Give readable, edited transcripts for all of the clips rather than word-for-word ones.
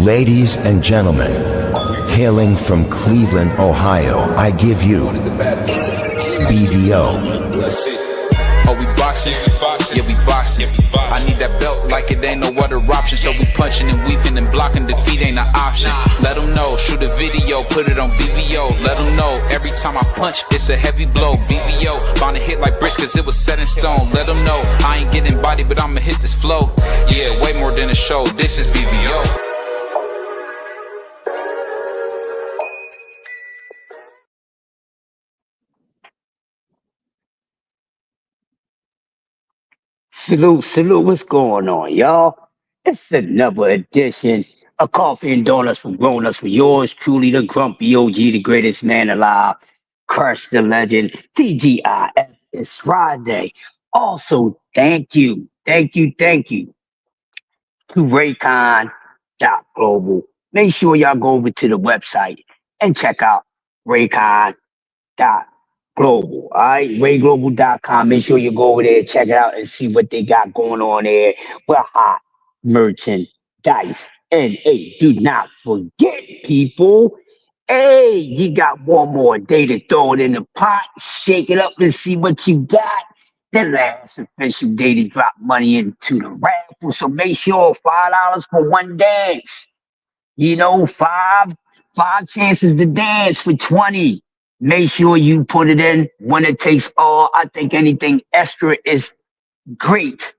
Ladies and gentlemen, hailing from Cleveland, Ohio, I give you BVO. Oh, we boxing? Yeah, we boxing. I need that belt like it ain't no other option. So we punching and weaving and blocking. Defeat ain't an option. Let them know, shoot a video, put it on BVO. Let them know, every time I punch, it's a heavy blow. BVO, bound to hit like bricks cause it was set in stone. Let them know, I ain't getting body, but I'ma hit this flow. Yeah, way more than a show, this is BVO. Salute, what's going on, y'all? It's another edition of Coffee and Donuts from Grown Ups for yours truly, the grumpy OG, the greatest man alive, Crush the legend, TGIF. It's Friday. Also, thank you to Raycon Global. Make sure y'all go over to the website and check out Raycon global. All right, rayglobal.com. Make sure you go over there, check it out, and see what they got going on there with hot merchandise. And hey, do not forget, people. Hey, you got one more day to throw it in the pot, shake it up, and see what you got. The last official day to drop money into the raffle. So make sure $5 for one dance. You know, five chances to dance for 20. Make sure you put it in when it takes all. I think anything extra is great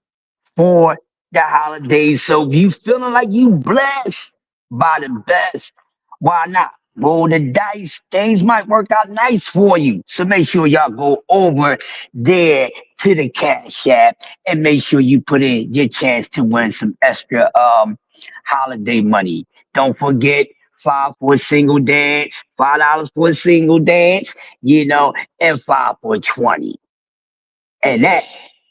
for the holidays. So if you feeling like you blessed by the best, why not? Roll the dice. Things might work out nice for you. So make sure y'all go over there to the Cash App and make sure you put in your chance to win some extra holiday money. Don't forget $5 for a single dance, and five for 20. And that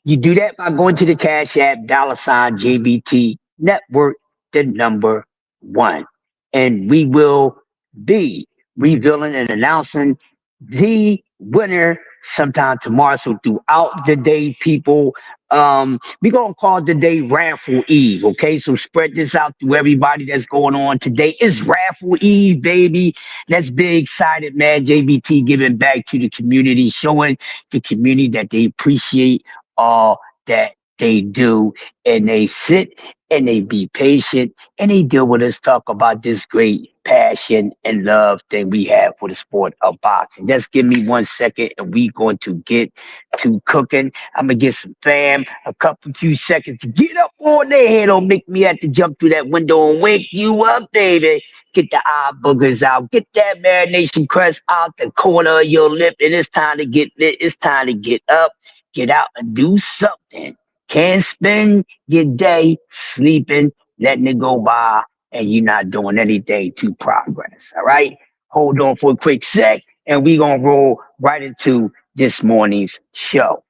you do that by going to the Cash App, $JBT Network, the number one. And we will be revealing and announcing the winner sometime tomorrow. So throughout the day, people, we're gonna call today Raffle Eve. Okay, so spread this out to everybody that's going on today. It's Raffle Eve, baby. Let's be excited, man. JBT giving back to the community, showing the community that they appreciate all that they do, and they sit and they be patient and they deal with us, talk about this great passion and love that we have for the sport of boxing. Just give me 1 second and we going to get to cooking. I'm gonna get some fam a few seconds to get up on their head. Don't make me have to jump through that window and wake you up, baby. Get the eye boogers out. Get that marination crust out the corner of your lip. And it's time to get lit. It's time to get up, get out and do something. Can't spend your day sleeping, letting it go by, and you're not doing anything to progress. All right? Hold on for a quick sec, and we're going to roll right into this morning's show.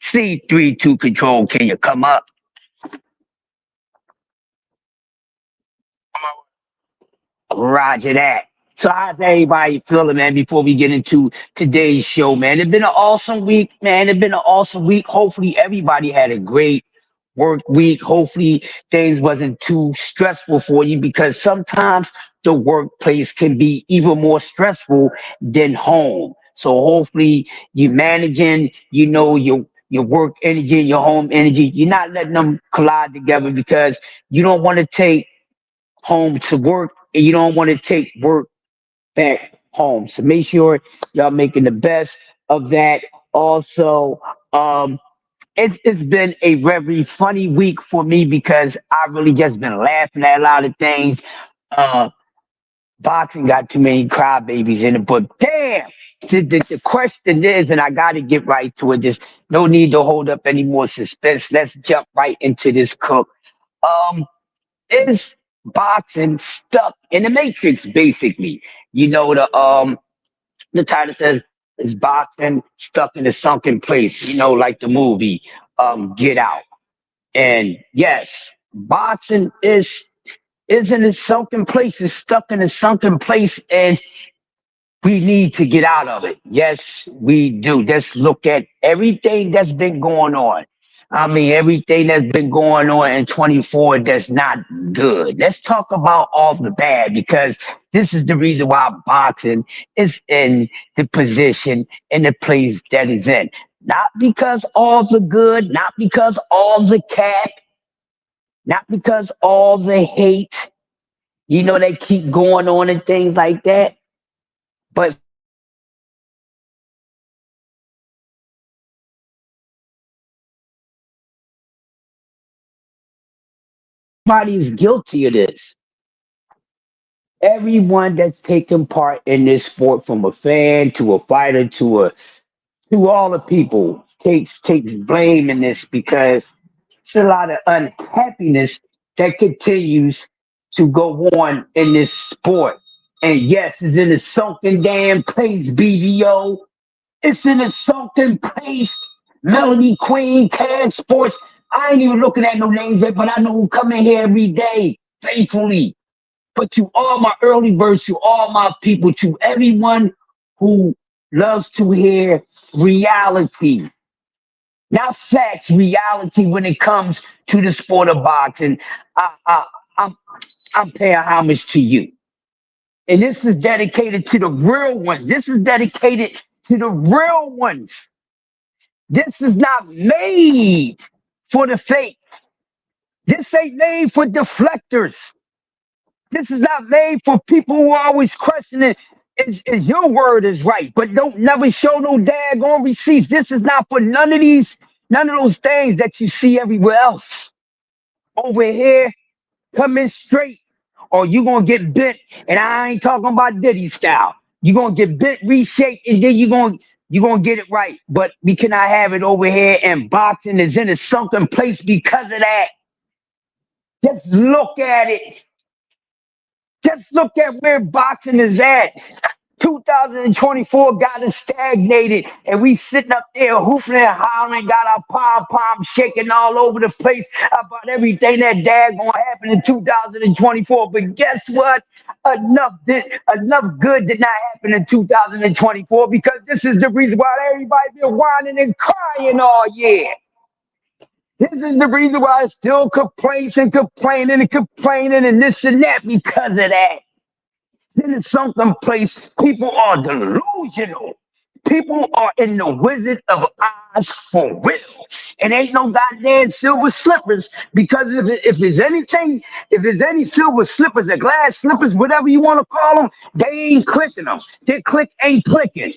C32 Control, can you come up? Roger that. So how's everybody feeling, man, before we get into today's show, man? It's been an awesome week, man. It's been an awesome week. Hopefully everybody had a great work week. Hopefully things wasn't too stressful for you, because sometimes the workplace can be even more stressful than home. So hopefully you're managing, your work energy, your home energy. You're not letting them collide together, because you don't want to take home to work and you don't want to take work back home. So make sure y'all making the best of that. Also, it's been a very funny week for me, because I really just been laughing at a lot of things. Uh, Boxing got too many crybabies in it, but damn. The question is, and I got to get right to it. Just no need to hold up any more suspense. Let's jump right into this cook. Um, is boxing stuck in the matrix, basically? The title says, is boxing stuck in a sunken place, like the movie Get Out. And yes, boxing is in a sunken place, is stuck in a sunken place, and we need to get out of it. Yes, we do. Just look at everything that's been going on. I mean, everything that's been going on in 24 that's not good. Let's talk about all the bad because this is the reason why boxing is in the position and the place that it's in. Not because all the good, not because all the cap, not because all the hate, they keep going on and things like that. But everybody's guilty of this. Everyone that's taken part in this sport, from a fan to a fighter to all the people, takes blame in this because it's a lot of unhappiness that continues to go on in this sport. And yes, it's in a sunken damn place, BBO. It's in a sunken place. Melody Queen, Cash Sports. I ain't even looking at no names yet, but I know who come in here every day faithfully. But to all my early birds, to all my people, to everyone who loves to hear reality, not facts, reality when it comes to the sport of boxing, I, I, I'm, I'm paying homage to you. And this is dedicated to the real ones. This is dedicated to the real ones. This is not made for the fake. This ain't made for deflectors. This is not made for people who are always questioning is your word is right, but don't never show no daggone receipts. This is not for none of those things that you see everywhere else. Over here, coming straight, or you gonna get bent, and I ain't talking about Diddy style. You gonna get bent, reshaped, and then you gonna get it right. But we cannot have it over here, and boxing is in a sunken place because of that. Just look at it. Just look at where boxing is at. 2024 got us stagnated, and we sitting up there hooping and hollering, got our pom pom shaking all over the place about everything that dad gonna happen in 2024. But guess what? Enough good did not happen in 2024 because this is the reason why everybody been whining and crying all year. This is the reason why it's still complaints and complaining and complaining and this and that because of that. Then in some place, people are delusional. People are in the Wizard of Oz for real. And ain't no goddamn silver slippers because if there's anything, if there's any silver slippers or glass slippers, whatever you want to call them, they ain't clicking them. Their click ain't clicking.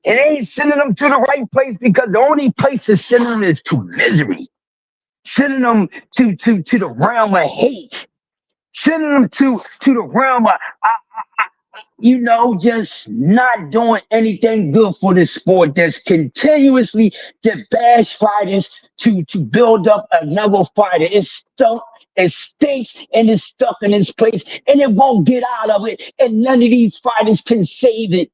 It ain't sending them to the right place because the only place it's sending them is to misery, sending them to the realm of hate, sending them to the realm of just not doing anything good for the sport. That's continuously to bash fighters to build up another fighter. It's stuck, it stinks, and it's stuck in its place, and it won't get out of it. And none of these fighters can save it.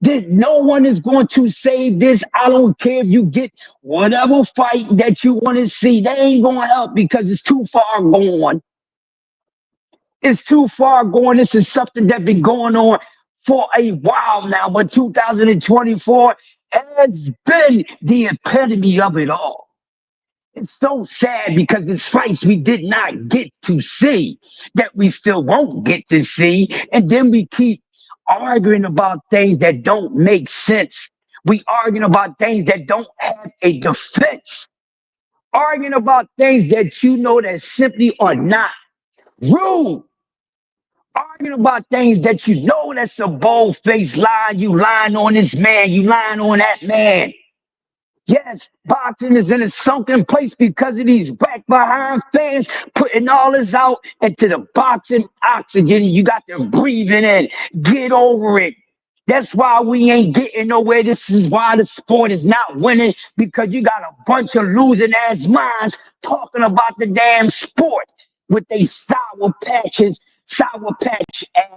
No one is going to save this. I don't care if you get whatever fight that you want to see. They ain't going to help because it's too far gone. It's too far going. This is something that's been going on for a while now, but 2024 has been the epitome of it all. It's so sad because it's fights we did not get to see that we still won't get to see. And then we keep arguing about things that don't make sense. We arguing about things that don't have a defense. Arguing about things that that simply are not rude. Arguing about things that that's a bold faced lie. You lying on this man, you lying on that man. Yes, boxing is in a sunken place because of these back behind fans putting all this out into the boxing oxygen. You got to breathe it in. Get over it. That's why we ain't getting nowhere. This is why the sport is not winning because you got a bunch of losing ass minds talking about the damn sport with they sour patch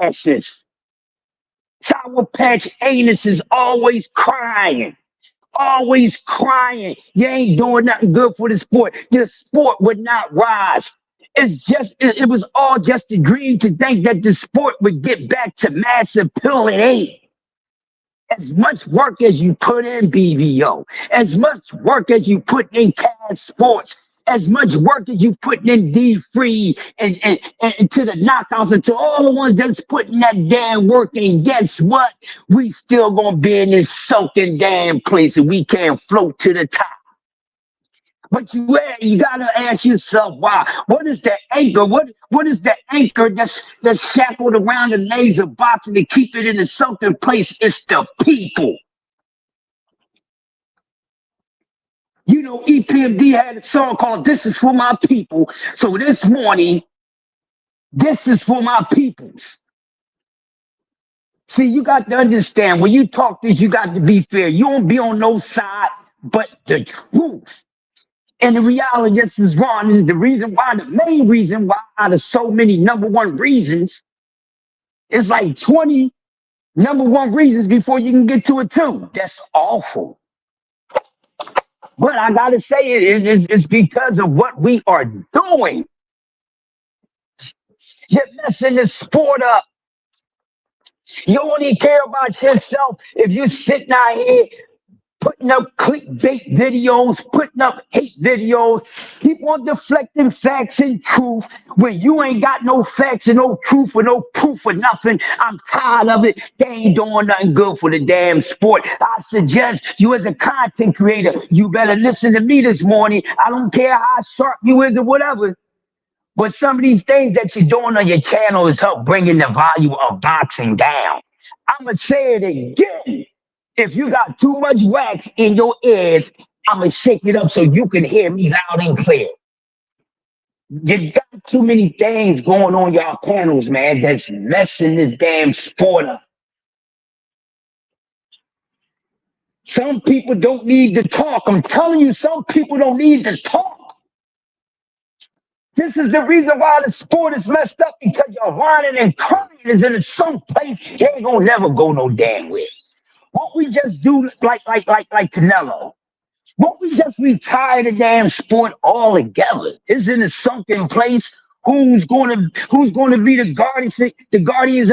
asses, sour patch anuses, always crying. You ain't doing nothing good for the sport. The sport would not rise. It was all just a dream to think that the sport would get back to mass appeal. It ain't. As much work as you put in BVO, as much work as you put in Cash Sports, as much work as you put in D Free and to the knockouts and to all the ones that's putting that damn work in, guess what? We still gonna be in this sunken damn place and we can't float to the top. But you gotta ask yourself why. What is the anchor? What is the anchor that's shackled around the laser box and to keep it in a sunken place? It's the people. You know, EPMD had a song called "This Is for My People." So this morning, this is for my peoples. See, you got to understand when you talk this, you got to be fair. You don't be on no side, but the truth. And the reality, this is wrong. Is the reason why, the main reason why, out of so many number one reasons, it's like 20 number one reasons before you can get to a two. That's awful. But I gotta say it's because of what we are doing. You're messing the sport up. You only care about yourself if you're sitting out here putting up clickbait videos, putting up hate videos, keep on deflecting facts and truth when you ain't got no facts and no truth or no proof or nothing. I'm tired of it. They ain't doing nothing good for the damn sport. I suggest you as a content creator, you better listen to me this morning. I don't care how sharp you is or whatever. But some of these things that you're doing on your channel is help bringing the value of boxing down. I'm going to say it again. If you got too much wax in your ears, I'm going to shake it up so you can hear me loud and clear. You got too many things going on your panels, man, that's messing this damn sport up. Some people don't need to talk. I'm telling you, some people don't need to talk. This is the reason why the sport is messed up because you're whining and crying is in some place you ain't gonna never go no damn way. Won't we just do like Canelo? Won't we just retire the damn sport altogether? It's in a sunken place. Who's gonna be the guardians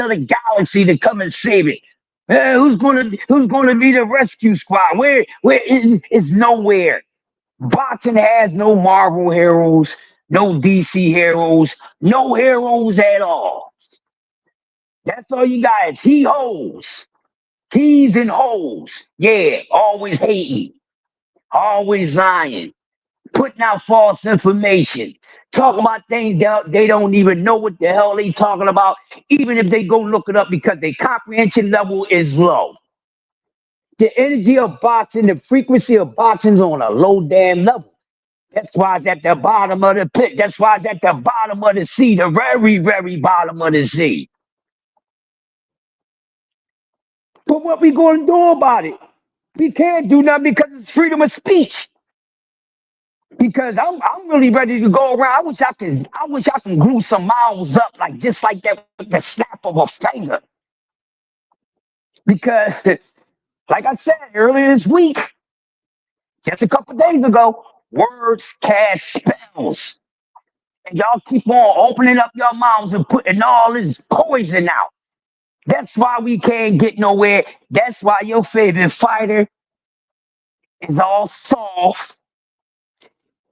of the galaxy to come and save it? Who's gonna be the rescue squad? Where is nowhere. Boxing has no Marvel heroes, no DC heroes, no heroes at all. That's all you got is he hoes. He's and hoes. Yeah, always hating, always lying, putting out false information, talking about things that they don't even know what the hell they talking about, even if they go look it up because their comprehension level is low. The energy of boxing, the frequency of boxing is on a low damn level. That's why it's at the bottom of the pit. That's why it's at the bottom of the sea, the very, very bottom of the sea. But what we going to do about it? We can't do nothing because it's freedom of speech. Because I'm really ready to go around. I wish I can glue some mouths up like just like that with the snap of a finger. Because like I said earlier this week, just a couple days ago, words cast spells. And y'all keep on opening up your mouths and putting all this poison out. That's why we can't get nowhere. That's why your favorite fighter is all soft,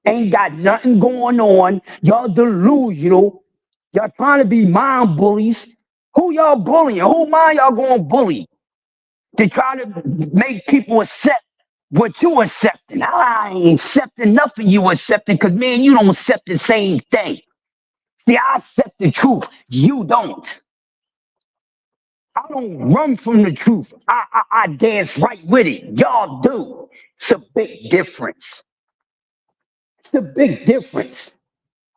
ain't got nothing going on. Y'all delusional. Y'all trying to be mind bullies. Who y'all bullying? Who mind y'all going to bully? To try to make people accept what you accepting. I ain't accepting nothing you accepting because, man, you don't accept the same thing. See, I accept the truth. You don't. I don't run from the truth. I dance right with it. Y'all do. It's a big difference. It's a big difference.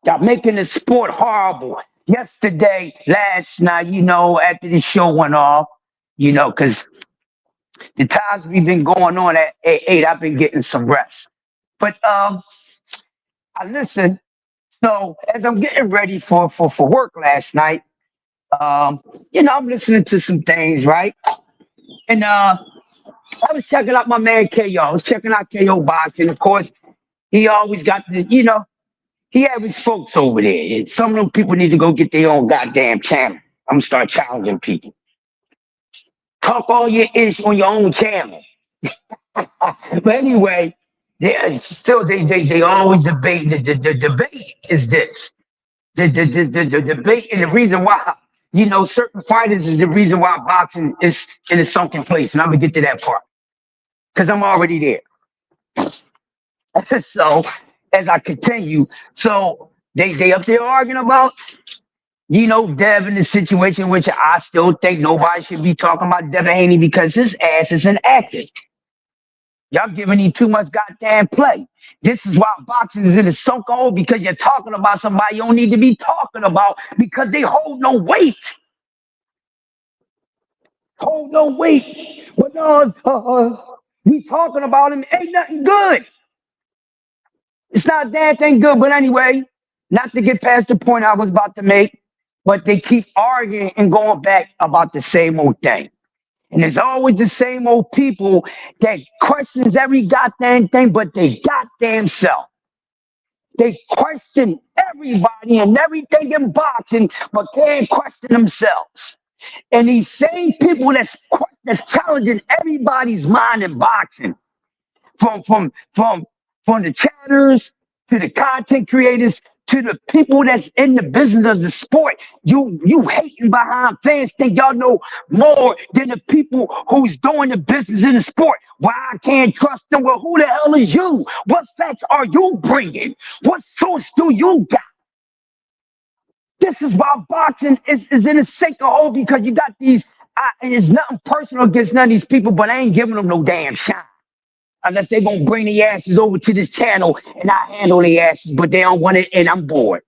Y'all making the sport horrible. Yesterday, last night, after the show went off, because the times we've been going on at 8, I've been getting some rest. But I listened. So as I'm getting ready for work last night, I'm listening to some things, right? And I was checking out my man KO. I was checking out KO boxing. Of course, he always got he had his folks over there. And some of them people need to go get their own goddamn channel. I'm gonna start challenging people. Talk all your ish on your own channel. But anyway, they always debate. The debate is this. The debate and the reason why, certain fighters is the reason why boxing is in a sunken place. And I'm gonna get to that part. Because I'm already there. So as I continue, so they up there arguing about, Dev in the situation, which I still think nobody should be talking about Devin Haney because his ass is inactive. Y'all giving him too much goddamn play. This is why boxing is in a sunken hole because you're talking about somebody you don't need to be talking about because they hold no weight. Hold no weight. But no, we talking about him. Ain't nothing good. It's not a damn thing good. But anyway, not to get past the point I was about to make, but they keep arguing and going back about the same old thing. And it's always the same old people that questions every goddamn thing but they goddamn self. They question everybody and everything in boxing, but can't question themselves. And these same people that's challenging everybody's mind in boxing, from from from from the chatters to the content creators to the people that's in the business of the sport. You hating behind fans think y'all know more than the people who's doing the business in the sport. Why I can't trust them? Well, who the hell is you? What facts are you bringing? What source do you got? This is why boxing is in a sinking hole because you got these. It's nothing personal against none of these people, but I ain't giving them no damn shine unless they gonna bring the asses over to this channel and I handle the asses, but they don't want it, and I'm bored.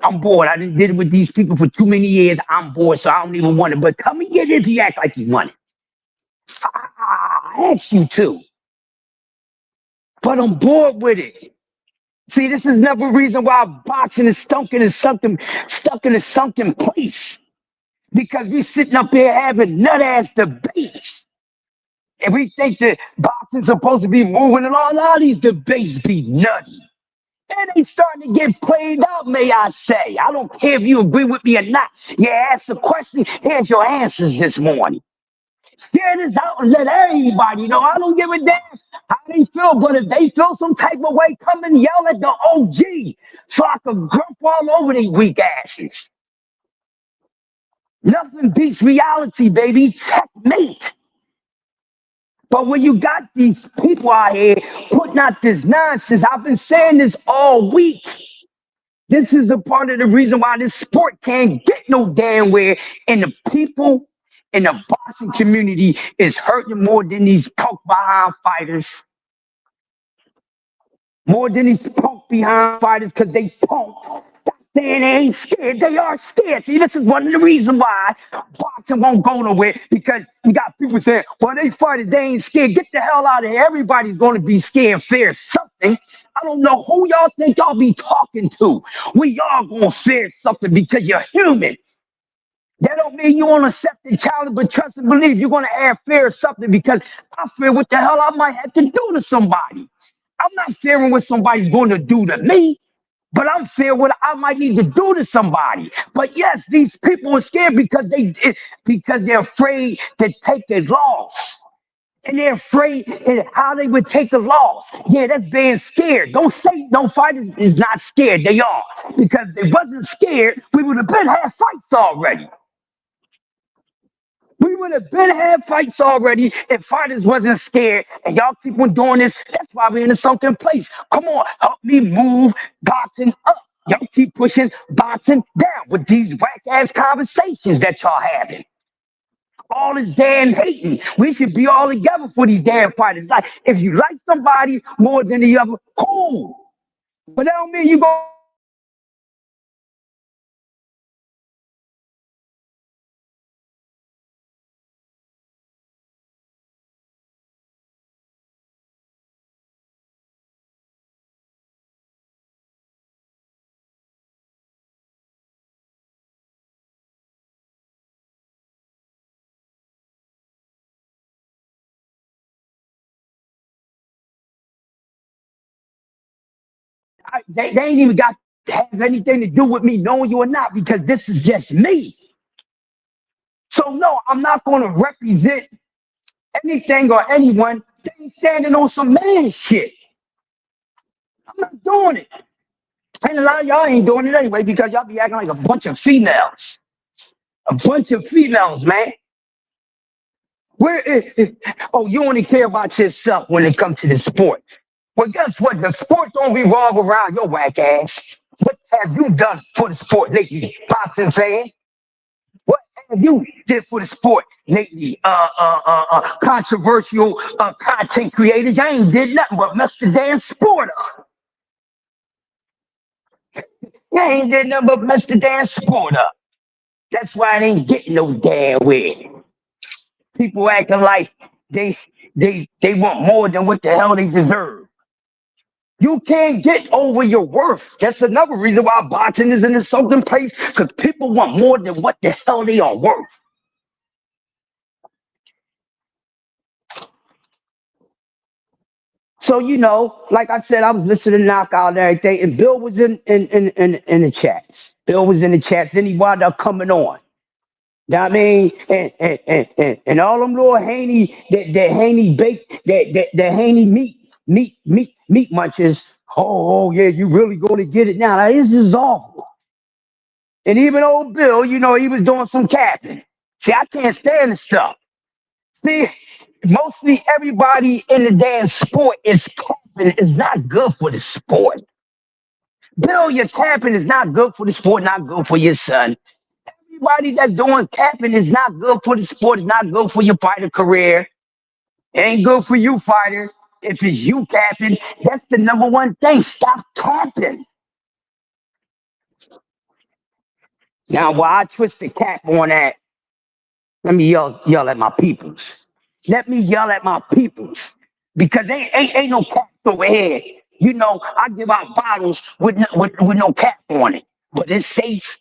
I'm bored. I done did it with these people for too many years. I'm bored, so I don't even want it. But come and get it if you act like you want it. I asked you to, but I'm bored with it. See, this is another reason why boxing is stuck in a sunken place. Because we sitting up here having nut ass debates. And we think that boxing's supposed to be moving and all these debates be nutty. And they starting to get played out, may I say. I don't care if you agree with me or not. You ask a question, here's your answers this morning. Share this out and let everybody know. I don't give a damn how they feel, but if they feel some type of way, come and yell at the OG so I can grump all over these weak asses. Nothing beats reality, baby. Checkmate. But when you got these people out here putting out this nonsense, I've been saying this all week. This is a part of the reason why this sport can't get no damn where, and the people in the boxing community is hurting more than these punk behind fighters. More than these punk behind fighters because they punk. Stop saying they ain't scared. They are scared. See, this is one of the reasons why boxing won't go nowhere because you got people saying, well, they fighters, they ain't scared. Get the hell out of here. Everybody's going to be scared and fear something. I don't know who y'all think y'all be talking to. We all going to fear something because you're human. That don't mean you want to accept the challenge, but trust and believe you're going to have fear of something because I fear what the hell I might have to do to somebody. I'm not fearing what somebody's going to do to me, but I'm fearing what I might need to do to somebody. But yes, these people are scared because they're afraid to take a loss. And they're afraid how they would take the loss. Yeah, that's being scared. Don't say no fighter is not scared. They are. Because if they wasn't scared, we would have been had fights already. We would have been had fights already if fighters wasn't scared. And y'all keep on doing this. That's why we're in a sunken place. Come on, help me move boxing up. Y'all keep pushing boxing down with these whack ass conversations that y'all having. All this damn hating. We should be all together for these damn fighters. Like, if you like somebody more than the other, cool. But that don't mean you go. They ain't even got to have anything to do with me knowing you or not because this is just me. So no, I'm not going to represent anything or anyone that ain't standing on some man shit. I'm not doing it. And a lot of y'all ain't doing it anyway because y'all be acting like a bunch of females. A bunch of females, man. Where is, oh, you only care about yourself when it comes to the sport. Well, guess what? The sport don't revolve around your whack ass. What have you done for the sport lately, boxing fan? What have you did for the sport lately? Controversial content creators. I ain't did nothing but mess the damn sport up. You ain't did nothing but mess the damn sport up. That's why it ain't getting no damn way. People acting like they they want more than what the hell they deserve. You can't get over your worth. That's another reason why boxing is an insulting place, because people want more than what the hell they are worth. So like I said, I was listening to Knockout and everything, and Bill was in the chats. Bill was in the chats, then he wound up coming on. Know what I mean, and all them little Haney, that Haney bake, that Haney meat munches. Oh yeah, you really going to get it now? Now, this is awful. And even old Bill, he was doing some capping. See, I can't stand the stuff. See, mostly everybody in the damn sport is capping. Is not good for the sport. Bill, your capping is not good for the sport. Not good for your son. Everybody that's doing capping is not good for the sport. It's not good for your fighter career. It ain't good for you, fighter. If it's you capping, that's the number one thing. Stop capping. Now, while I twist the cap on that, let me yell at my peoples. Let me yell at my peoples. Because ain't no cap over here. I give out bottles with no cap on it. But it's safe.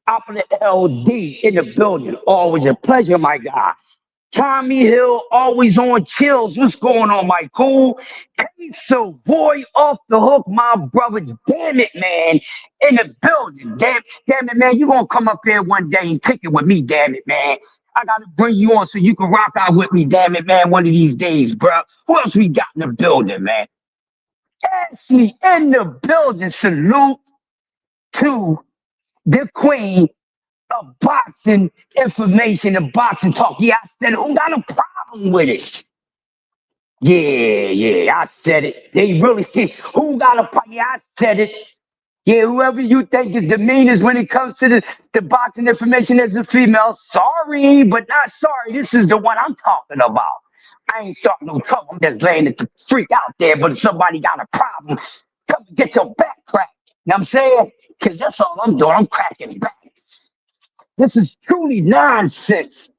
Opposite LD in the building. Always a pleasure, my guy. Tommy Hill, always on chills. What's going on, my cool? Hey, so boy, off the hook, my brother. Damn it, man. In the building. Damn it, man. You gonna come up here one day and kick it with me, damn it, man. I gotta bring you on so you can rock out with me, damn it, man, one of these days, bro. Who else we got in the building, man? Ashley in the building. Salute to the queen of boxing information and boxing talk. Yeah, I said it. Who got a problem with it? Yeah, I said it. They really who got a problem? Yeah, I said it. Yeah, whoever you think is the meanest when it comes to the boxing information as a female, sorry, but not sorry. This is the one I'm talking about. I ain't starting no trouble. I'm just laying it the freak out there. But if somebody got a problem, come get your back cracked. You know what I'm saying? Because that's all I'm doing. I'm cracking back. This is truly nonsense.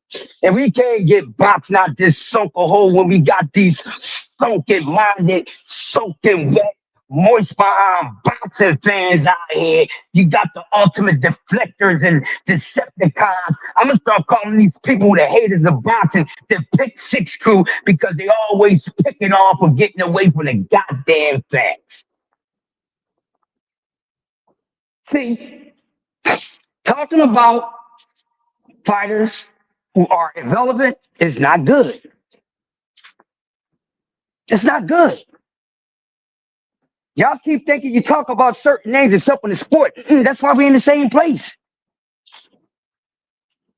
And we can't get boxed out this sunken hole when we got these sunken minded, soaking wet, moist behind boxing fans out here. You got the ultimate deflectors and Decepticons. I'm gonna start calling these people the haters of boxing the pick six crew because they always picking off or getting away from the goddamn facts. See, talking about fighters who are irrelevant is not good. It's not good. Y'all keep thinking you talk about certain names except in the sport. That's why we in the same place.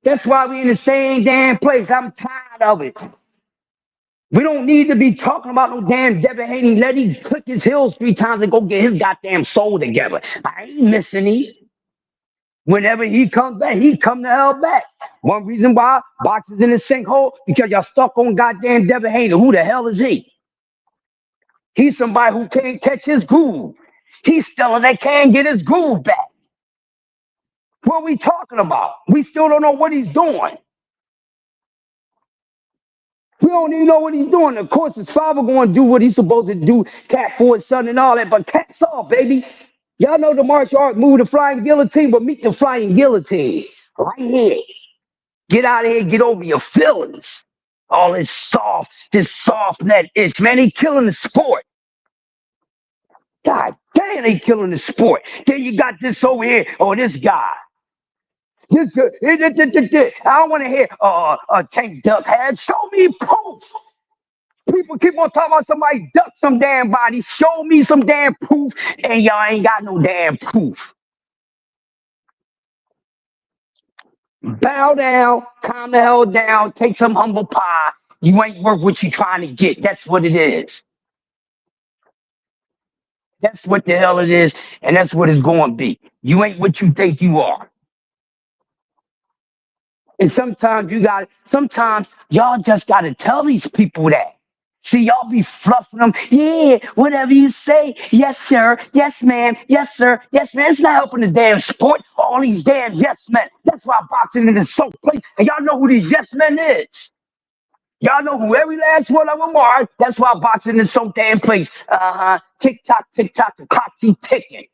That's why we in the same damn place. I'm tired of it. We don't need to be talking about no damn Devin Haney. Let him click his heels 3 times and go get his goddamn soul together. I ain't missing him. Whenever he comes back, he come the hell back. One reason why boxers in the sinkhole because y'all stuck on goddamn Devin Haney. Who the hell is he? He's somebody who can't catch his groove. He's still that can't get his groove back. What are we talking about? We still don't know what he's doing. We don't even know what he's doing. Of course, his father going to do what he's supposed to do, cat for his son and all that, but cat's off, baby. Y'all know the martial art move, the flying guillotine, but meet the flying guillotine right here. Get out of here, get over your feelings. All this soft net itch, man, they killing the sport. God damn, they killing the sport. Then you got this over here, or this guy. I don't want to hear Tank Duck had. Show me proof. People keep on talking about somebody duck some damn body. Show me some damn proof, and y'all ain't got no damn proof. Bow down, calm the hell down, take some humble pie. You ain't worth what you trying to get. That's what it is. That's what the hell it is, and that's what it's going to be. You ain't what you think you are. And sometimes y'all just got to tell these people that. See, y'all be fluffing them. Yeah, whatever you say. Yes, sir. Yes, ma'am. Yes, sir. Yes, man. It's not helping the damn sport. All these damn yes men. That's why boxing is so place. And y'all know who these yes men is. Y'all know who every last one of them are. That's why boxing is so damn place. Tick tock, tick tock, the clock keep ticking.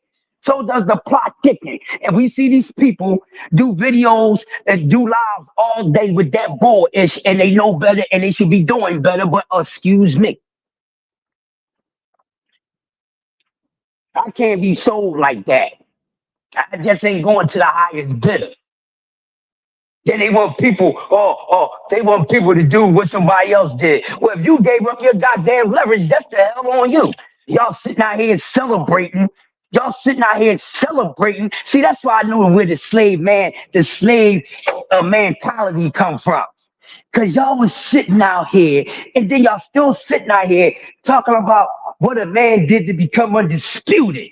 So does the plot ticking. And we see these people do videos and do lives all day with that bullish, and they know better and they should be doing better. But excuse me, I can't be sold like that. I just ain't going to the highest bidder. Then they want people to do what somebody else did. Well, if you gave up your goddamn leverage, that's the hell on you. Y'all sitting out here celebrating. Y'all sitting out here celebrating. See, that's why I know where the slave mentality come from. Cause y'all was sitting out here, and then y'all still sitting out here talking about what a man did to become undisputed.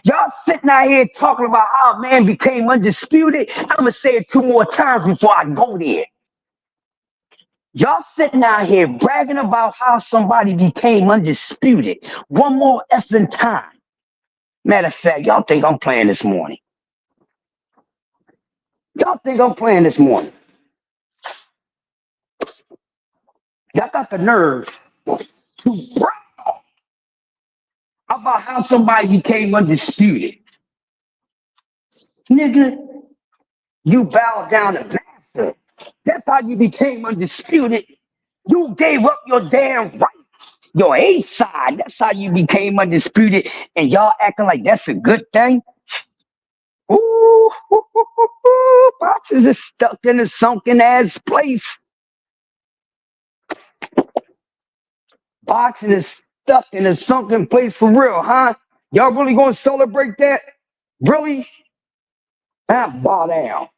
Y'all sitting out here talking about how a man became undisputed. I'm gonna say it two more times before I go there. Y'all sitting out here bragging about how somebody became undisputed. One more effing time. Matter of fact, y'all think I'm playing this morning. Y'all think I'm playing this morning. Y'all got the nerve to brag about how somebody became undisputed. Nigga, you bowed down to master. That's how you became undisputed. You gave up your damn rights, your A side. That's how you became undisputed. And y'all acting like that's a good thing. Ooh, boxes is stuck in a sunken ass place. Boxing is stuck in a sunken place for real, huh? Y'all really gonna celebrate that? Really? Bow down.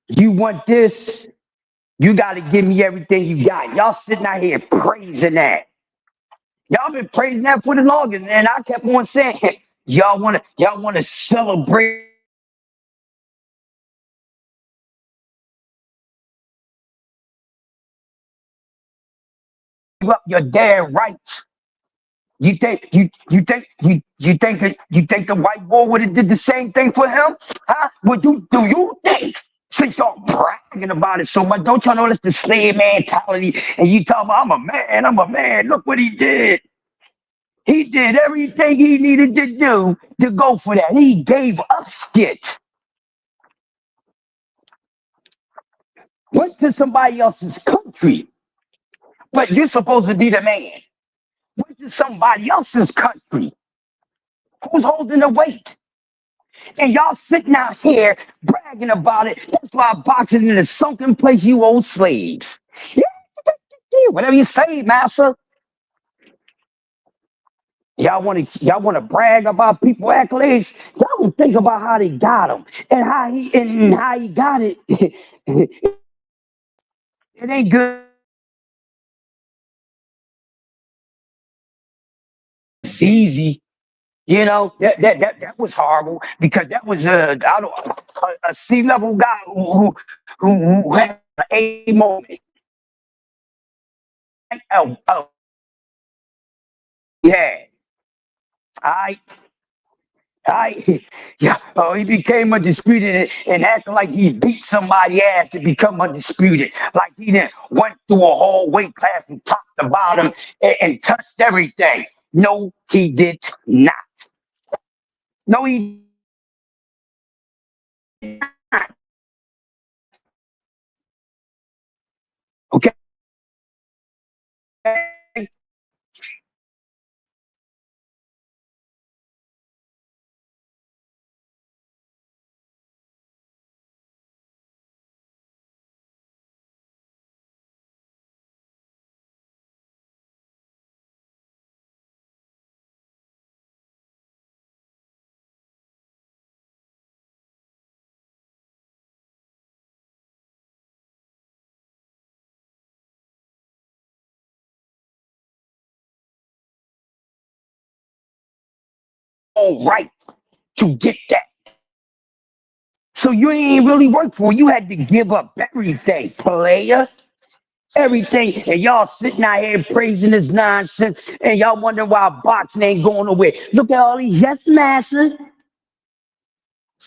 You want this? You gotta give me everything you got. Y'all sitting out here praising that. Y'all been praising that for the longest, and I kept on saying, y'all wanna celebrate up your damn rights. You think the white boy would have did the same thing for him? Huh? Would you do you think? Since y'all bragging about it so much, don't y'all know that's the slave mentality? And you talking about I'm a man. Look what he did. He did everything he needed to do to go for that. He gave up shit. Went to somebody else's country, but you're supposed to be the man. Went to somebody else's country. Who's holding the weight? And y'all sitting out here bragging about it. That's why boxing in a sunken place, you old slaves. Yeah, whatever you say, master. Y'all want to brag about people accolades. Y'all don't think about how they got them and how he got it. It ain't good. It's easy. That was horrible because that was a C-level guy who had a moment. Oh, yeah. I I yeah. Oh, he became undisputed and acting like he beat somebody ass to become undisputed. Like he didn't went through a whole weight class and top to bottom and touched everything. No, he did not. No, he did not. Okay. all right to get that. So you ain't really work for it. You had to give up everything, player. Everything. And y'all sitting out here praising this nonsense. And y'all wonder why boxing ain't going nowhere. Look at all these yes, master.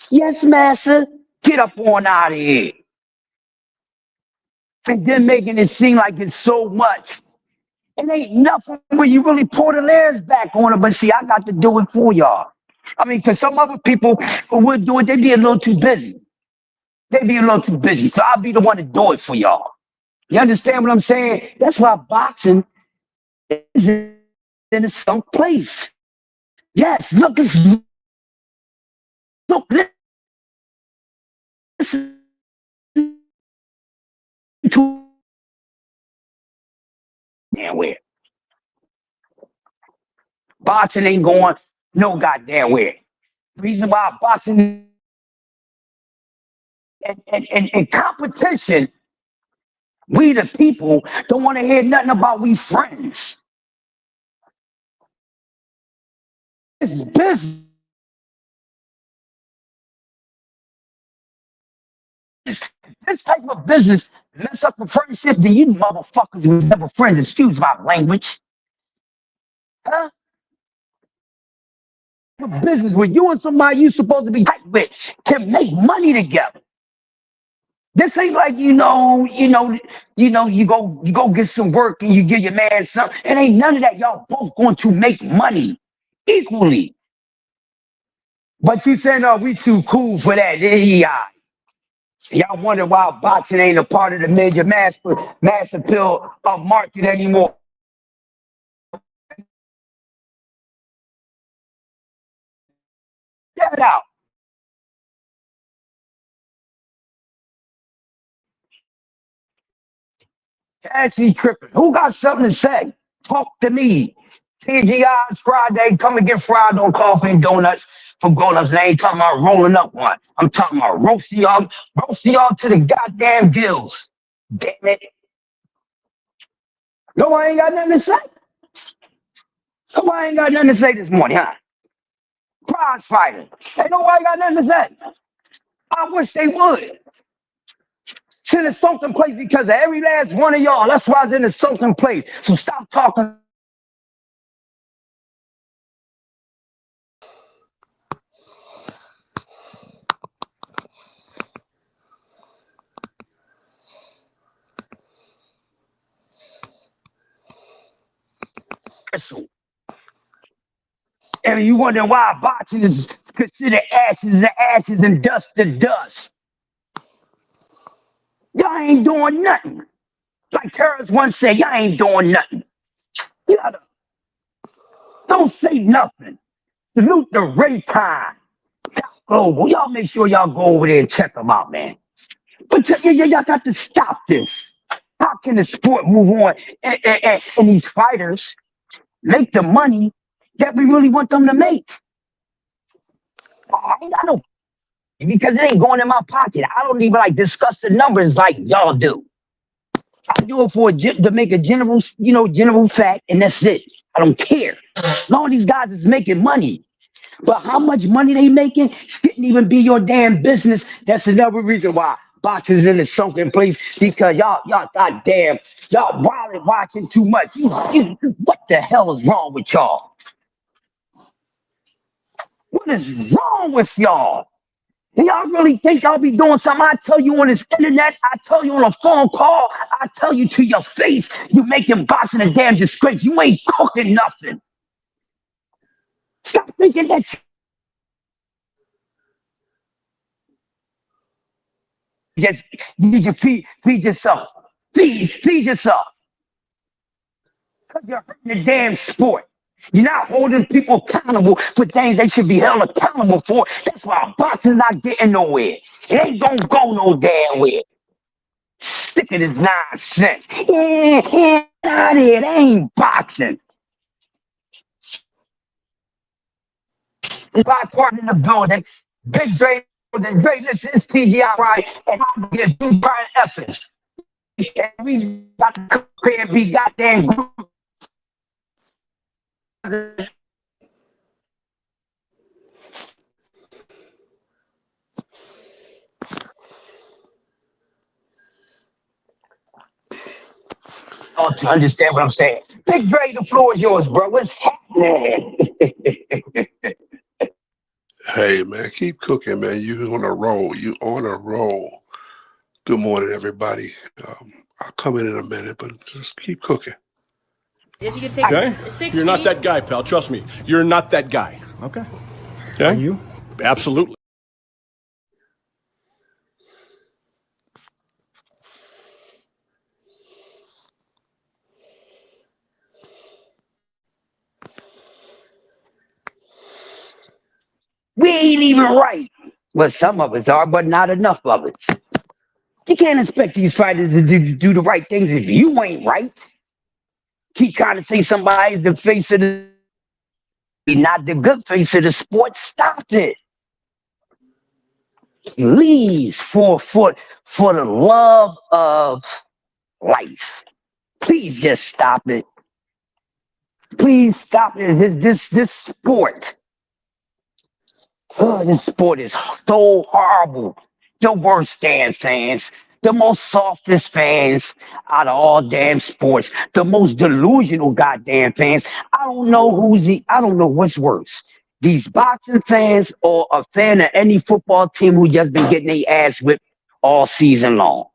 Yes, master. Get up on out of here. And then making it seem like it's so much. It ain't nothing when you really pour the layers back on it. But see, I got to do it for y'all. I mean, because some other people who would do it, they be a little too busy. They be a little too busy. So I'll be the one to do it for y'all. You understand what I'm saying? That's why boxing is in a some place. Yes, look, look, listen to damn where. Boxing ain't going no goddamn where. Reason why boxing and competition, we the people don't want to hear nothing about we friends. It's business. This type of business mess up a friendship, then you motherfuckers was never friends. Excuse my language. Huh? A business where you and somebody you supposed to be tight with can make money together. This ain't like you go get some work and you give your man something. It ain't none of that. Y'all both going to make money equally. But you saying, "Oh, we too cool for that." Yeah. Y'all wonder why boxing ain't a part of the major mass appeal market anymore. Get it out. Actually tripping. Who got something to say? Talk to me. TGI's Friday. Come and get fried on coffee and donuts from grown-ups. I ain't talking about rolling up one. I'm talking about roast y'all to the goddamn gills. Damn it. Nobody ain't got nothing to say. Nobody ain't got nothing to say this morning, huh? Prize fighter. Ain't nobody got nothing to say. I wish they would. Send a sunken place because of every last one of y'all. That's why I was in a sunken place. So stop talking. And you wonder why boxing is considered ashes to ashes and dust to dust. Y'all ain't doing nothing. Like Terrence once said, y'all ain't doing nothing. You gotta, don't say nothing. Salute the Raycon. Global. Y'all make sure y'all go over there and check them out, man. But y'all got to stop this. How can the sport move on and these fighters make the money that we really want them to make? I ain't got no because it ain't going in my pocket. I don't even like discuss the numbers like y'all do. I do it for to make a general fact, and that's it. I don't care. As long as these guys is making money. But how much money they making shouldn't even be your damn business. That's another reason why boxing is in a sunken place because y'all goddamn y'all wild watching too much. What the hell is wrong with y'all? What is wrong with y'all? And y'all really think y'all be doing something? I tell you on this internet, I tell you on a phone call, I tell you to your face, you making boxing a damn disgrace. You ain't cooking nothing. Stop thinking that just you can feed yourself. Feed yourself. Because you're hurting the damn sport. You're not holding people accountable for things they should be held accountable for. That's why boxing's not getting nowhere. It ain't gonna go no damn where. Sick of this nonsense. Out here, it ain't boxing. It's my part in the building. Big Dre, the greatness is TGI, right? And I'm gonna get two Brian Effins. And we got to come here and be goddamn group. You understand what I'm saying? Big Dre, the floor is yours, bro. What's happening? Hey man, keep cooking, man. You on a roll. You on a roll. Good morning, everybody. I'll come in a minute, but just keep cooking. If you could take Okay? 6 You're not feet. that guy, pal. Trust me. You're not that guy. Okay? Okay? Are you? Absolutely. We ain't even right. Well, some of us are, but not enough of us. You can't expect these fighters to do the right things if you ain't right. Keep trying to say somebody's the face of the, not the good face of the sport. Stop it. Please, for the love of life, please just stop it. Please stop it. This sport. Oh, this sport is so horrible. The worst damn fans. The most softest fans out of all damn sports. The most delusional goddamn fans. I don't know what's worse. These boxing fans or a fan of any football team who just been getting their ass whipped all season long.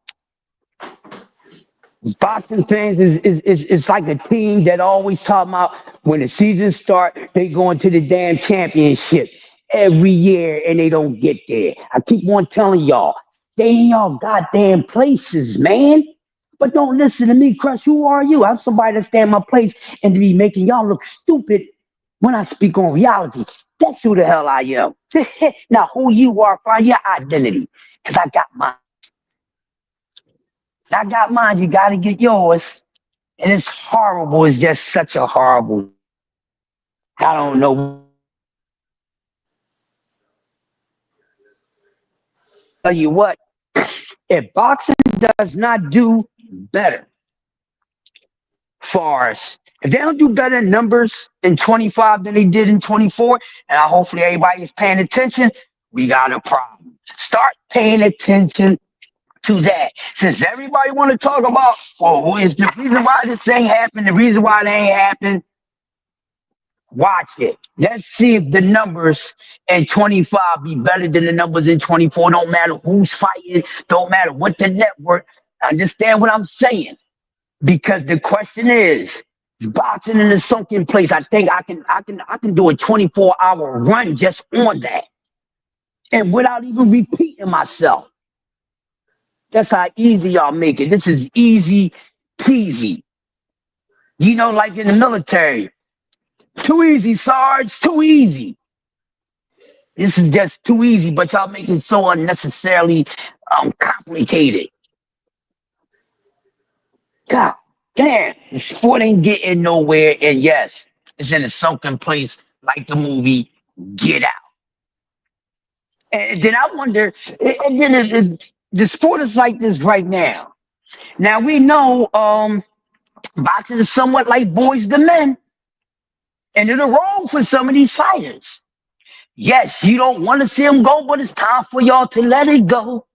Boxing fans is like a team that always talk about when the season start, they going to the damn championship every year and they don't get there. I keep on telling y'all, stay in y'all goddamn places, man. But don't listen to me, Crush. Who are you? I'm somebody that stand in my place and to be making y'all look stupid when I speak on reality. That's who the hell I am. Now, who you are, find your identity. Because I got mine. I got mine. You got to get yours. And it's horrible. It's just such a horrible. I don't know. Tell you what, if boxing does not do better for us, if they don't do better in numbers in 25 than they did in 24, and hopefully everybody is paying attention, we got a problem. Start paying attention to that. Since everybody want to talk about, well, who is the reason why this ain't happened, the reason why it ain't happened, watch it. Let's see if the numbers in 25 be better than the numbers in 24. Don't matter who's fighting, don't matter what the network. Understand what I'm saying? Because the question is boxing in a sunken place. I think I can do a 24-hour run just on that. And without even repeating myself. That's how easy y'all make it. This is easy peasy. You know, like in the military. Too easy, Sarge. Too easy. This is just too easy, but y'all make it so unnecessarily complicated. God damn, the sport ain't getting nowhere, and yes, it's in a sunken place like the movie Get Out. And then I wonder, and then the sport is like this right now. Now we know boxing is somewhat like boys to men, and it'll roll for some of these fighters. Yes, you don't want to see them go, but it's time for y'all to let it go.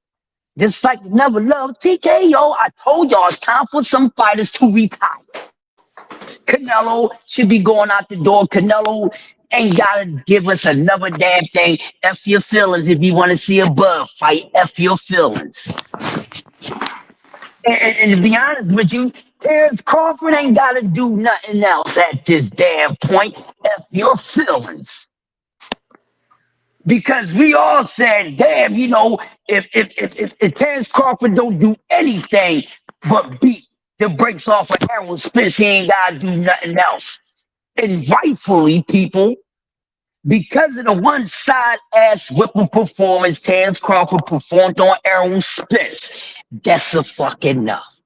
Just like Never Love TKO, I told y'all it's time for some fighters to retire. Canelo should be going out the door. Canelo ain't gotta give us another damn thing. F your feelings if you want to see a bug fight. F your feelings. And to be honest with you, Terrence Crawford ain't gotta do nothing else at this damn point. F your feelings. Because we all said, damn, you know, if Terrence Crawford don't do anything but beat the brakes off of Errol Spence, he ain't gotta do nothing else. And rightfully, people, because of the one side ass whipping performance Terrence Crawford performed on Errol Spence, that's a fucking enough.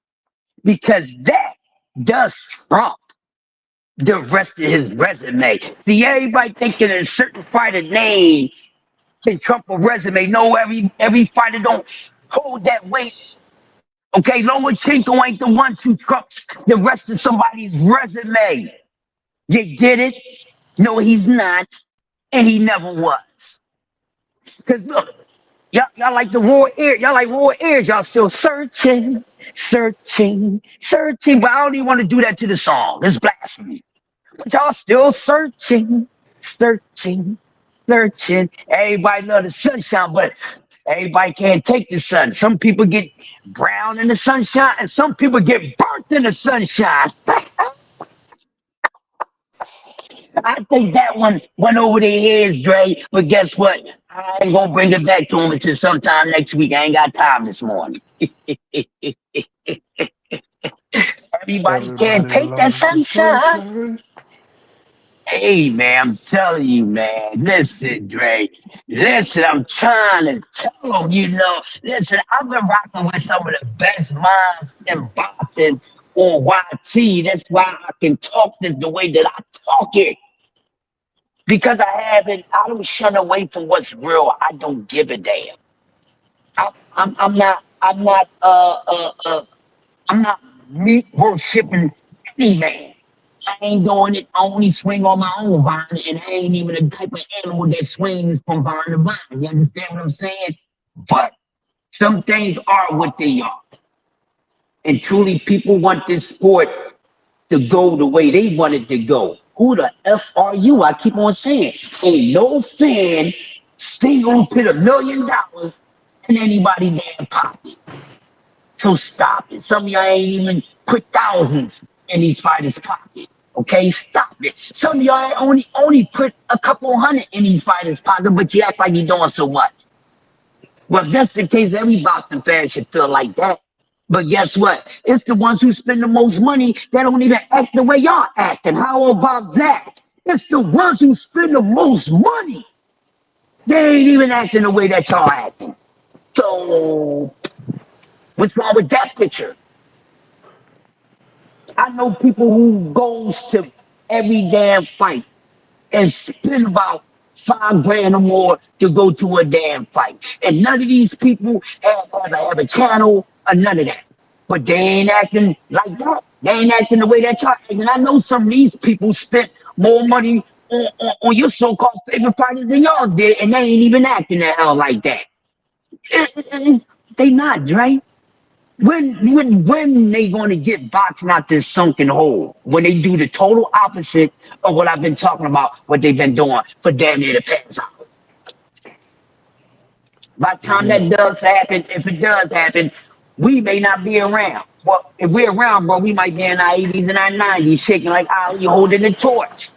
Because that does trump the rest of his resume. See, everybody thinking a certain fighter name can trump a resume. No, every fighter don't hold that weight. Okay, Lomachenko ain't the one to trump the rest of somebody's resume. You get it? No, he's not, and he never was. Because look, Y'all like the raw ear. Y'all like raw ears. Y'all still searching, searching, searching. But I don't even want to do that to the song. It's blasphemy. But y'all still searching, searching, searching. Everybody love the sunshine, but everybody can't take the sun. Some people get brown in the sunshine, and some people get burnt in the sunshine. I think that one went over their heads, Dre. But guess what? I ain't gonna bring it back to them until sometime next week. I ain't got time this morning. Everybody can't Everybody take that loves the sunshine. sunshine. Hey man, I'm telling you, man. Listen, Dre. Listen, I'm trying to tell them, Listen, I've been rocking with some of the best minds in boxing on YT. That's why I can talk this the way that I talk it. Because I don't shun away from what's real. I don't give a damn. I'm not meat worshipping any man. I ain't doing it. I only swing on my own vine, and I ain't even the type of animal that swings from vine to vine. You understand what I'm saying? But some things are what they are. And truly, people want this sport to go the way they want it to go. Who the F are you? I keep on saying, ain't no fan still gonna put $1 million in anybody damn pocket. So stop it. Some of y'all ain't even put thousands in these fighters' pocket. Okay, stop it. Some of y'all only put a couple hundred in these fighters' pocket, but you act like you're doing so much. Well, if that's the case, every boxing fan should feel like that. But guess what? It's the ones who spend the most money that don't even act the way y'all acting. How about that? It's the ones who spend the most money. They ain't even acting the way that y'all acting. So what's wrong with that picture? I know people who goes to every damn fight and spend about 5 grand or more to go to a damn fight. And none of these people have a channel or none of that. But they ain't acting like that. They ain't acting the way that y'all acting. And I know some of these people spent more money on your so-called favorite fighters than y'all did, and they ain't even acting the hell like that. They not, right? When they gonna get boxing out this sunken hole? When they do the total opposite of what I've been talking about, what they've been doing for damn near the past hour. By the time that Yeah. does happen, if it does happen, we may not be around. Well, if we're around, bro, we might be in our 80s and our 90s, shaking like Ali holding the torch.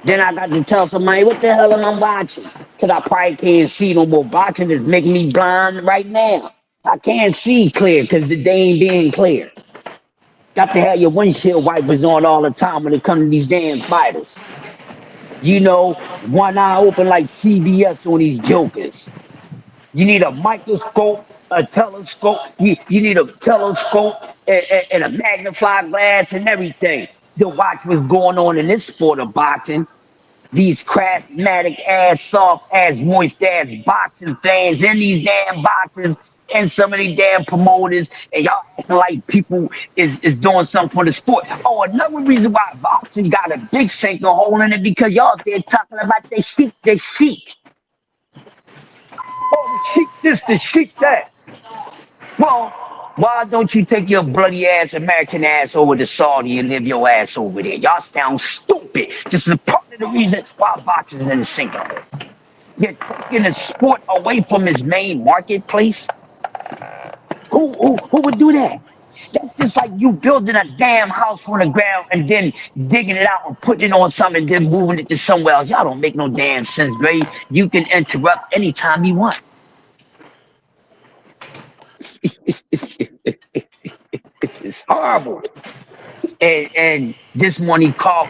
Then I got to tell somebody, what the hell am I watching? Because I probably can't see no more. Boxing is making me blind right now. I can't see clear because the day ain't being clear. Got to have your windshield wipers on all the time when it comes to these damn fighters. One eye open like CBS on these jokers. You need a microscope, a telescope. You need a telescope and a magnifying glass and everything to watch what's going on in this sport of boxing. These craftmatic ass, soft ass, moist ass boxing fans in these damn boxes and some of these damn promoters, and y'all acting like people is doing something for the sport. Oh, another reason why boxing got a big sinking hole in it because y'all there talking about they chic. Oh, the chic this, the chic that. Well, why don't you take your bloody ass American ass over to Saudi and live your ass over there? Y'all sound stupid. This is part of the reason why boxing is in the sinking hole. You're taking the sport away from its main marketplace. Who would do that? That's just like you building a damn house on the ground and then digging it out and putting it on something and then moving it to somewhere else. Y'all don't make no damn sense, Gray. You can interrupt anytime you want. It's horrible. And this one he called.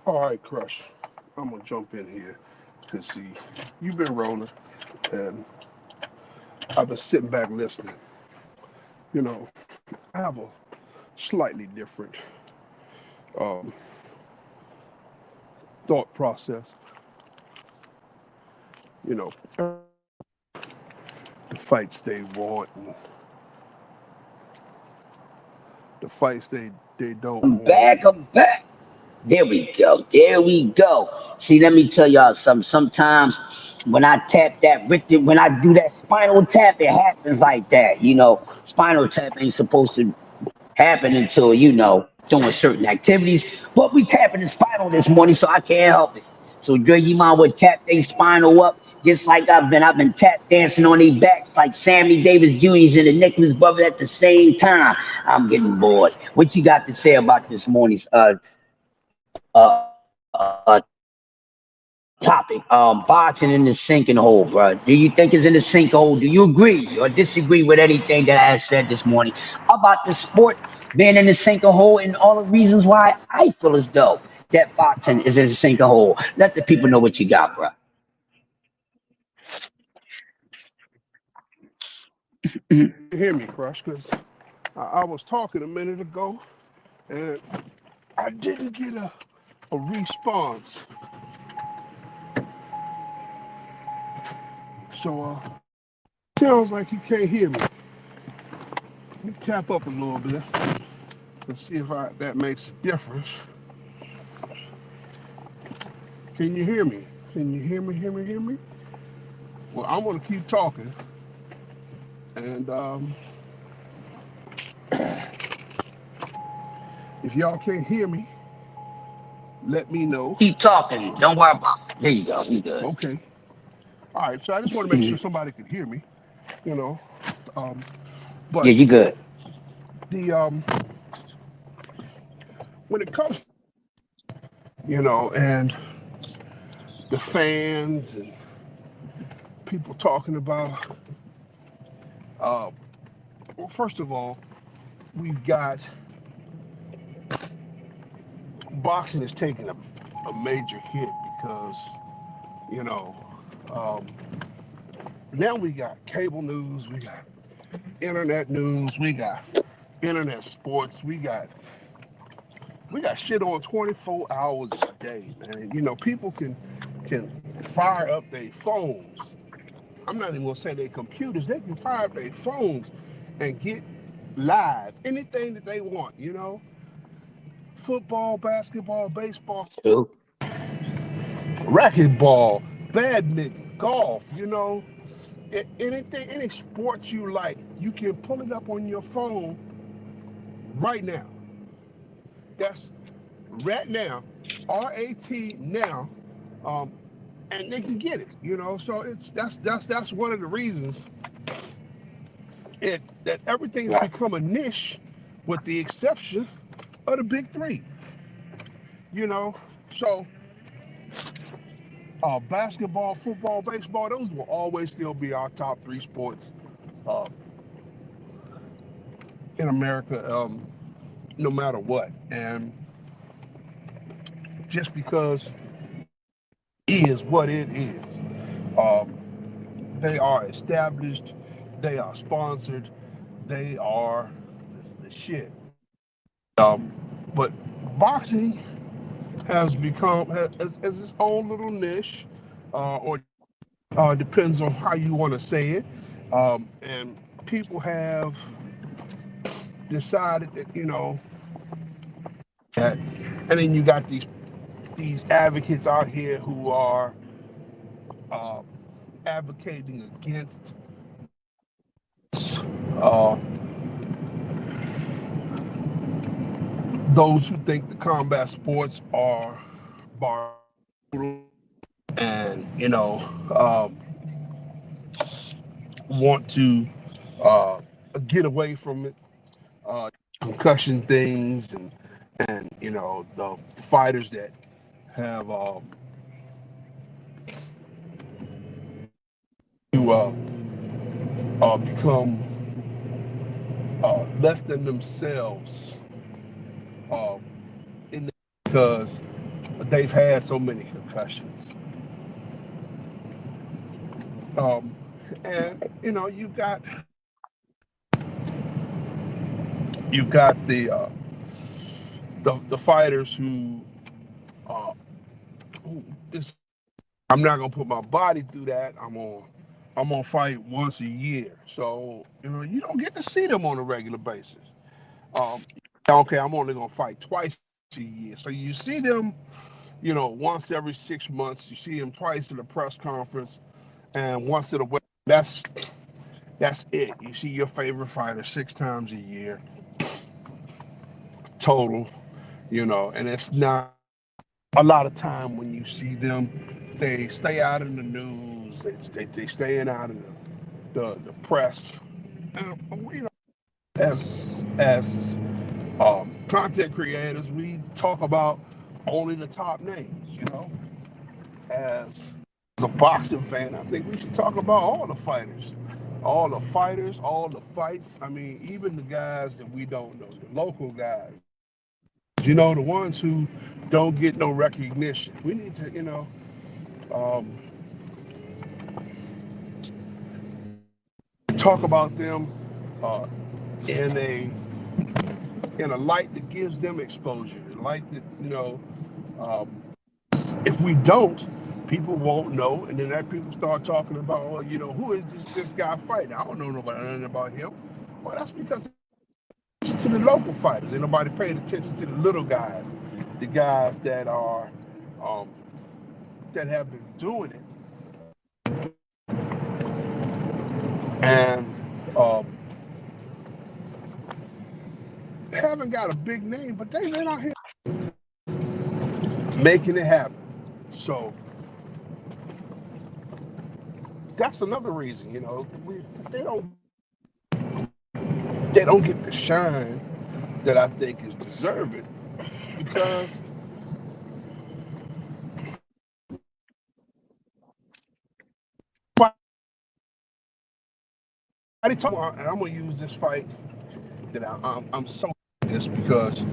All right, Crush. I'm gonna jump in here because see, you've been rolling, and I've been sitting back listening. You know, I have a slightly different um, thought process. You know, the fights they want, and the fights they don't I'm want. back. I'm back. There we go. There we go. See, let me tell y'all something. Sometimes when I tap that, when I do that spinal tap, it happens like that. Spinal tap ain't supposed to happen until, doing certain activities. But we tapping the spinal this morning, so I can't help it. So, Dre, you mind would tap their spinal up just like I've been tap dancing on their backs like Sammy Davis Jr.'s and the Nicholas Brothers at the same time. I'm getting bored. What you got to say about this morning's topic? Boxing in the sinking hole, bro. Do you think it's in the sinkhole? Do you agree or disagree with anything that I said this morning about the sport being in the sinking hole and all the reasons why I feel as though that boxing is in the sinking hole? Let the people know what you got, bro. You hear me, Crush? Because I was talking a minute ago, and I didn't get a response. So sounds like you can't hear me. Let me tap up a little bit and see if that makes a difference. Can you hear me? Can you hear me? Hear me? Hear me? Well, I'm gonna keep talking, and if y'all can't hear me, let me know. Keep talking. Don't worry about it. There you go. You good. Okay. All right. So I just want to make sure somebody could hear me. You know. Um, Yeah, but you good. the when it comes, and the fans and people talking about, uh, well, first of all, we've got boxing is taking a major hit because you know um, now we got cable news, we got internet news, we got internet sports, we got shit on 24 hours a day, man. People can fire up their phones. I'm not even gonna say their computers. They can fire up their phones and get live anything that they want. Football, basketball, baseball, True. racquetball, badminton, golf. Anything, any sport you like, you can pull it up on your phone right now. That's right now, RAT now, um, and they can get it. So that's one of the reasons that everything's Right. become a niche, with the exception of the big three. You know, so basketball, football, baseball, those will always still be our top three sports uh, in America, no matter what. And just because it is what it is, um, they are established, they are sponsored, they are the shit. Um, but boxing has its own little niche, or depends on how you want to say it. And people have decided that that, and then you got these advocates out here who are uh, advocating against uh, those who think the combat sports are brutal and want to uh, get away from it, concussion things, and the fighters that have to become less than themselves, uh, because they've had so many concussions. Um, and you've got the fighters uh, who this I'm not gonna put my body through that. I'm gonna fight once a year, so you don't get to see them on a regular basis. Um, Okay, I'm only gonna fight twice a year. So you see them, once every 6 months. You see them twice at a press conference and once at a web. That's it. You see your favorite fighter 6 times a year total. And it's not a lot of time when you see them. They stay out in the news. They staying out of the press. And as content creators, we talk about only the top names. As a boxing fan, I think we should talk about all the fighters, all the fights. I mean, even the guys that we don't know, the local guys. The ones who don't get no recognition. We need to, um, talk about them uh, in a light that gives them exposure, a light that um, if we don't, people won't know, and then that people start talking about, oh, who is this guy fighting? I don't know nothing about him. Well, that's because to the local fighters, ain't nobody paying attention to the little guys, the guys um, that have been doing it and haven't got a big name, but they've been out here making it happen. So that's another reason, they don't they don't get the shine that I think is deserving because and I'm gonna use this fight that I'm so this because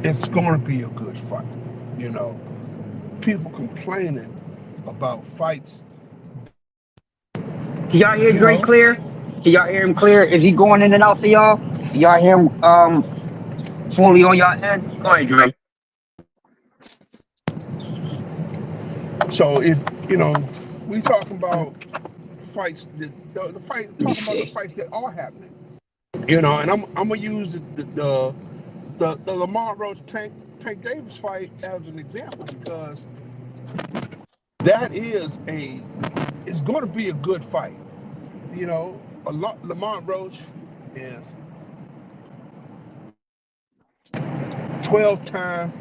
it's gonna be a good fight. You know, people complaining about fights. Can y'all hear You Dre know, clear? Can y'all hear him clear? Is he going in and out for y'all? Can y'all hear him fully on y'all end? Go ahead, Dre. so if we talking about fights the fight Let me talking about the see. fights that are happening. And I'm gonna use the Lamar Roach Tank Davis fight as an example because that is it's going to be a good fight. Lamar Roach is 12-time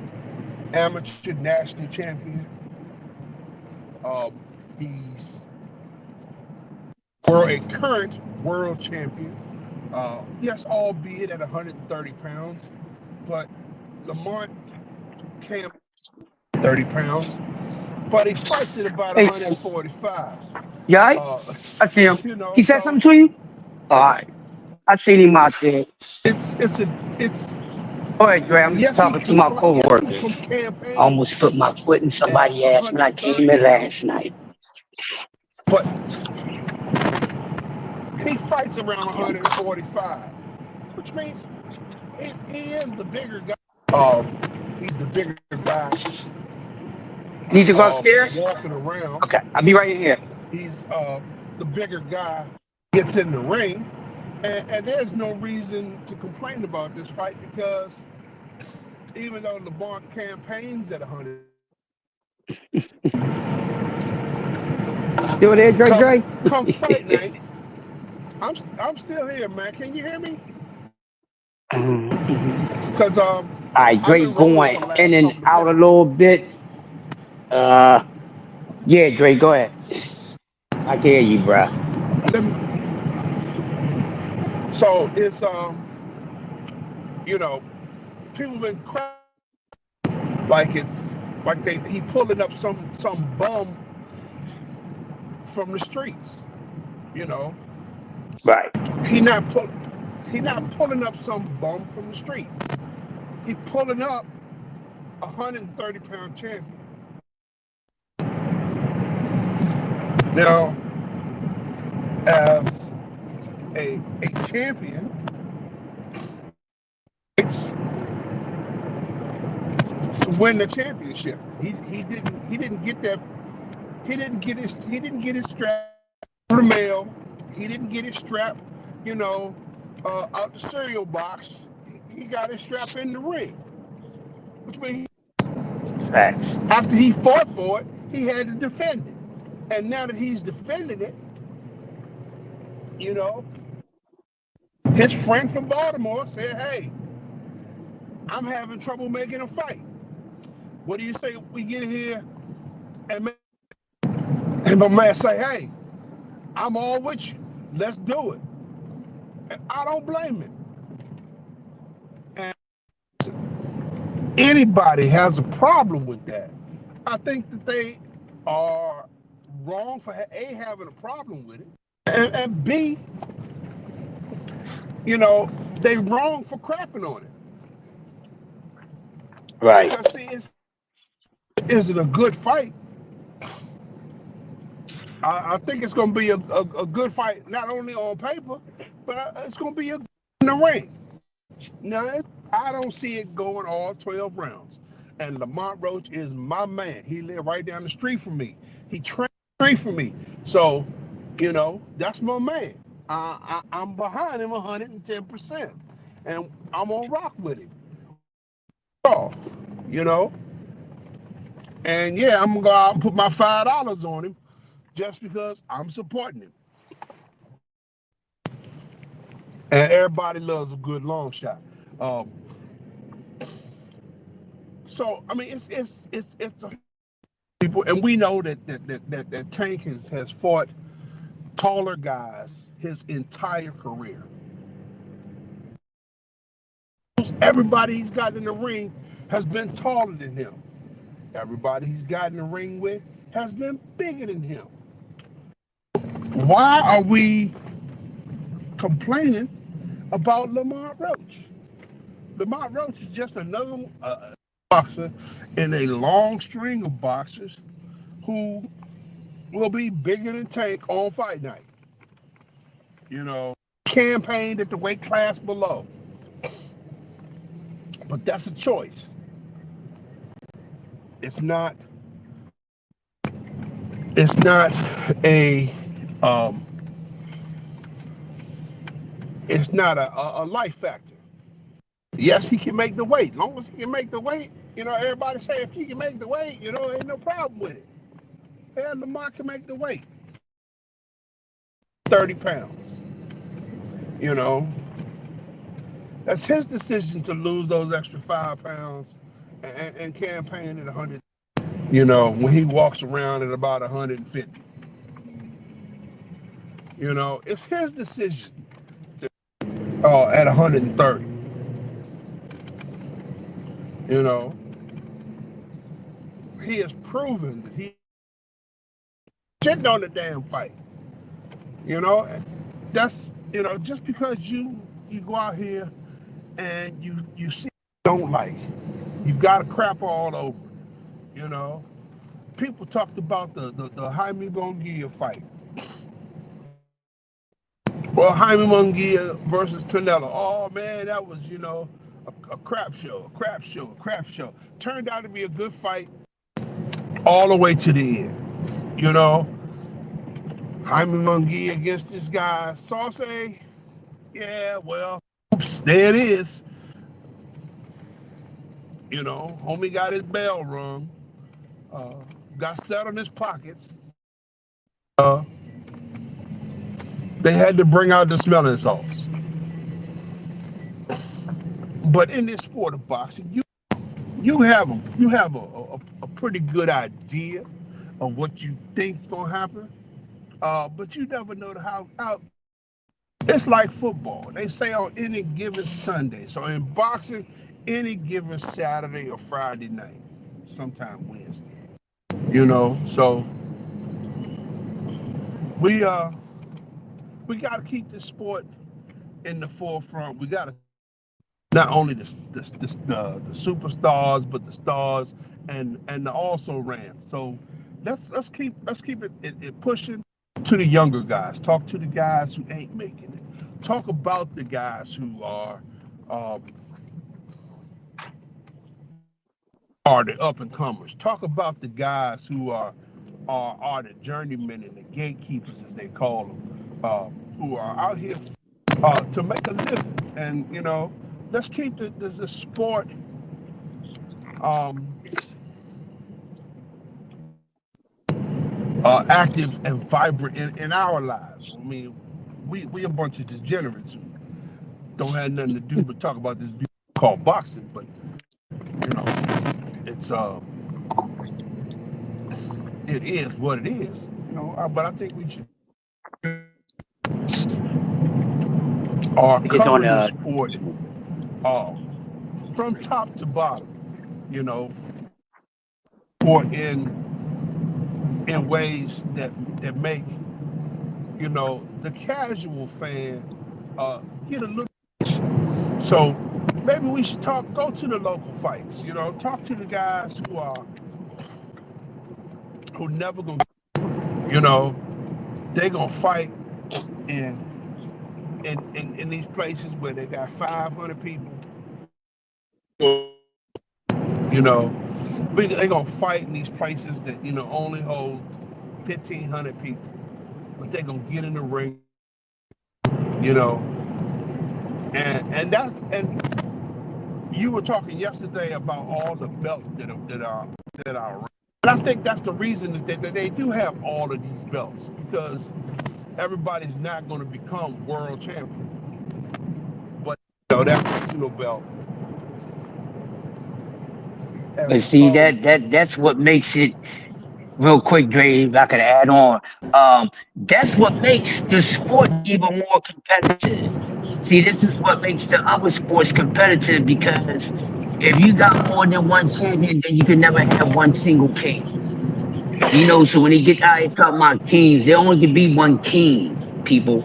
amateur national champion. He's a current world champion. Yes, albeit at 130 pounds, but Lamar can't 30 pounds, but he fights at about Hey, 145. you all right? Uh, I see him. He said so something to you? All right. I seen him out there. it's Go ahead, Dre. I'm yes he talking to can my fight. Yes, he coworkers. can I almost put campaign my foot in at somebody's ass when I came 130 in pounds, last night. but he fights around 145, which means he is the bigger guy. He's the bigger guy Need to go upstairs? walking around. Okay, I'll be right in here. He's the bigger guy gets in the ring, and there's no reason to complain about this fight because even though LeBron campaigns at 100, Still there, Dre? come Dre? come fight night, I'm still here, man. Can you hear me? Mhm. Because All right, I've Dre been rolling going for the in last and couple of out a minutes. little bit. Uh, yeah, Dre, go ahead. I can hear you, bruh. So it's you know people been crying like he pulling up some bum from the streets. You know Right. he not pull, he not pulling up some bum from the street. He pulling up 130-pound champion. Now, as a champion, it's to win the championship. He didn't get that. He didn't get his strap through the mail. He didn't get his strap, out the cereal box. he got his strap in the ring. Which means Facts. after he fought for it, he had to defend it. And now that he's defended it, you know, his friend from Baltimore said, "Hey, I'm having trouble making a fight. What do you say we get here and my man say, hey, I'm all with you. Let's do it." And I don't blame him. And anybody has a problem with that. I think that they are wrong for A, having a problem with it, and B, they wrong for crapping on it. Right. Because see, is it a good fight? I think it's going to be a good fight, not only on paper, but it's going to be in the ring. Now, I don't see it going all 12 rounds. And Lamont Roach is my man. He lived right down the street from me. He trained street from me. So, that's my man. I'm behind him 110%. And I'm going to rock with him. Oh, you know. And yeah, I'm going to go out and put my $5 on him just because I'm supporting him. And everybody loves a good long shot. So I mean, it's a people, and we know that Tank has fought taller guys his entire career. Everybody he's got in the ring has been taller than him. Everybody he's got in the ring with has been bigger than him. Why are we complaining about Lamont Roach? Lamont Roach is just another boxer in a long string of boxers who will be bigger than Tank on fight night. Campaigned at the weight class below. But that's a choice. It's not a um, it's not a life factor. Yes, he can make the weight. As long as he can make the weight, everybody say if he can make the weight, ain't no problem with it. Yeah, Lamont can make the weight. 30 pounds. That's his decision to lose those extra 5 pounds and campaign at 100. When he walks around at about 150. It's his decision to, at 130. He has proven that he shitting on the damn fight. That's just because you go out here and you see don't like, you got to crap all over. People talked about the Jaime Munguia fight. Well, Jaime Munguia versus Canelo. Oh man, that was a crap show, a crap show, a crap show. Turned out to be a good fight all the way to the end. Jaime Munguia against this guy Sauce. Yeah, well, oops, there it is. Homie got his bell rung. Got set on his pockets. They had to bring out the smelling salts. But in this sport of boxing, you have a pretty good idea of what you think's gonna happen, but you never know how. It's like football. They say on any given Sunday. So in boxing, any given Saturday or Friday night, sometime Wednesday. So we got to keep this sport in the forefront. We got to not only the superstars, but the stars and the also rans. So let's keep it pushing to the younger guys. Talk to the guys who ain't making it. Talk about the guys who are the up and comers. Talk about the guys who are the journeymen and the gatekeepers, as they call them, who are out here to make a living. And let's keep the sport um, active and vibrant in our lives. I mean, we a bunch of degenerates who don't have nothing to do but talk about this beauty called boxing. But you know, it's it is what it is. You know, but I think we should It's on covering the sport uh, from top to bottom. You know, or in ways that make the casual fan get a look. So maybe we should go to the local fights. Talk to the guys who never gonna, you know, they gonna fight in in these places where they got 500 people. You know, they gonna fight in these places that only hold 1,500 people, but they gonna get in the ring. You know, and you were talking yesterday about all the belts that are around. And I think that's the reason that they do have all of these belts, because everybody's not going to become world champion. But that regional belt has but see become. that's what makes it real quick, Dre, if I could add on. That's what makes the sport even more competitive. See, this is what makes the other sports competitive because if you got more than one champion, then you can never have one single king. So when they get out here talking about kings, there only can be one king, people.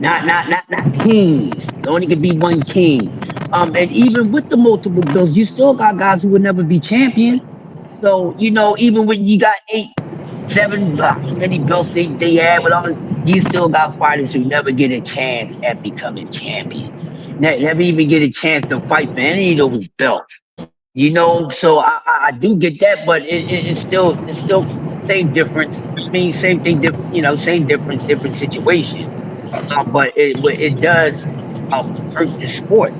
Not kings. There only can be one king. And even with the multiple belts, you still got guys who would never be champion. So, even when you got eight, seven, how many belts they had with all, you still got fighters who never get a chance at becoming champion. Never even get a chance to fight for any of those belts. So I do get that, but it's still same difference. I mean, same thing, same difference, different situation. But it does hurt the sport,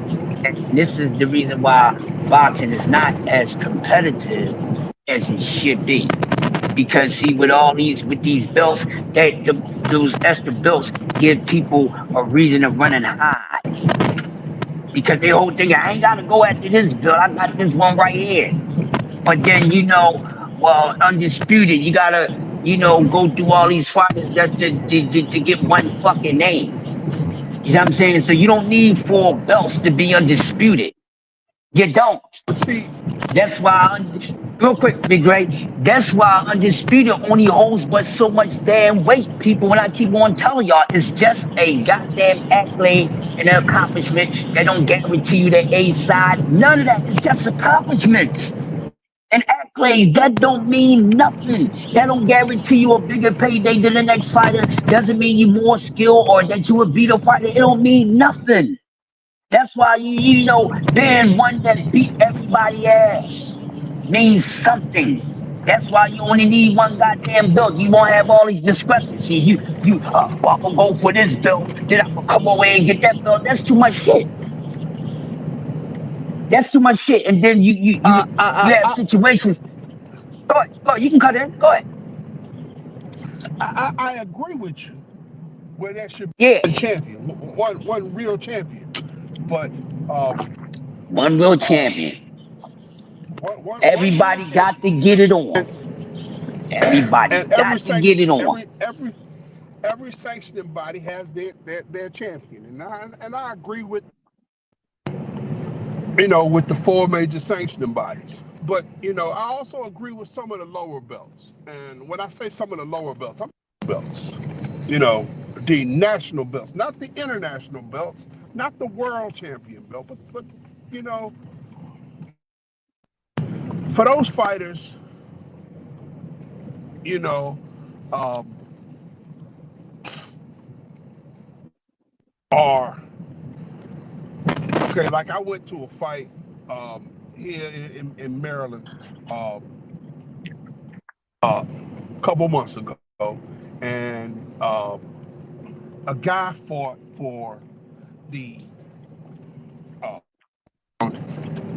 and this is the reason why boxing is not as competitive as it should be. Because see, with these belts, those extra belts give people a reason to run and hide. Because they whole thing, I ain't gotta go after this belt. I got this one right here. But then well, undisputed, you gotta go through all these fighters just to get one fucking name. You know what I'm saying? So you don't need four belts to be undisputed. You don't. But see, That's why, real quick, Big Ray, that's why Undisputed only holds but so much damn weight, people. When I keep on telling y'all, it's just a goddamn accolade and an accomplishment that don't guarantee you the A side. None of that. It's just accomplishments and accolades. That don't mean nothing. That don't guarantee you a bigger payday than the next fighter. Doesn't mean you more skill or that you would beat a fighter. It don't mean nothing. That's why being one that beat everybody ass means something. That's why you only need one goddamn belt. You won't have all these discrepancies. Well, I'm gonna go for this belt, then I'm gonna come away and get that belt. That's too much shit. That's too much shit. And then you have situations. Go ahead, go ahead. You can cut in. Go ahead. I agree with you where there should Yeah, be a champion, one real champion. But one real uh, champion. one real Everybody got to champion, get it on. and, Everybody and every got to get sanction, it on. every sanctioning body has their champion, and I agree with with the four major sanctioning bodies. But I also agree with some of the lower belts. And when I say some of the lower belts, I'm belts. You know, the national belts, not the international belts, not the world champion belt, but you know, for those fighters, you know, um, are okay. Like I went to a fight here in Maryland um, a couple months ago, and a guy fought for the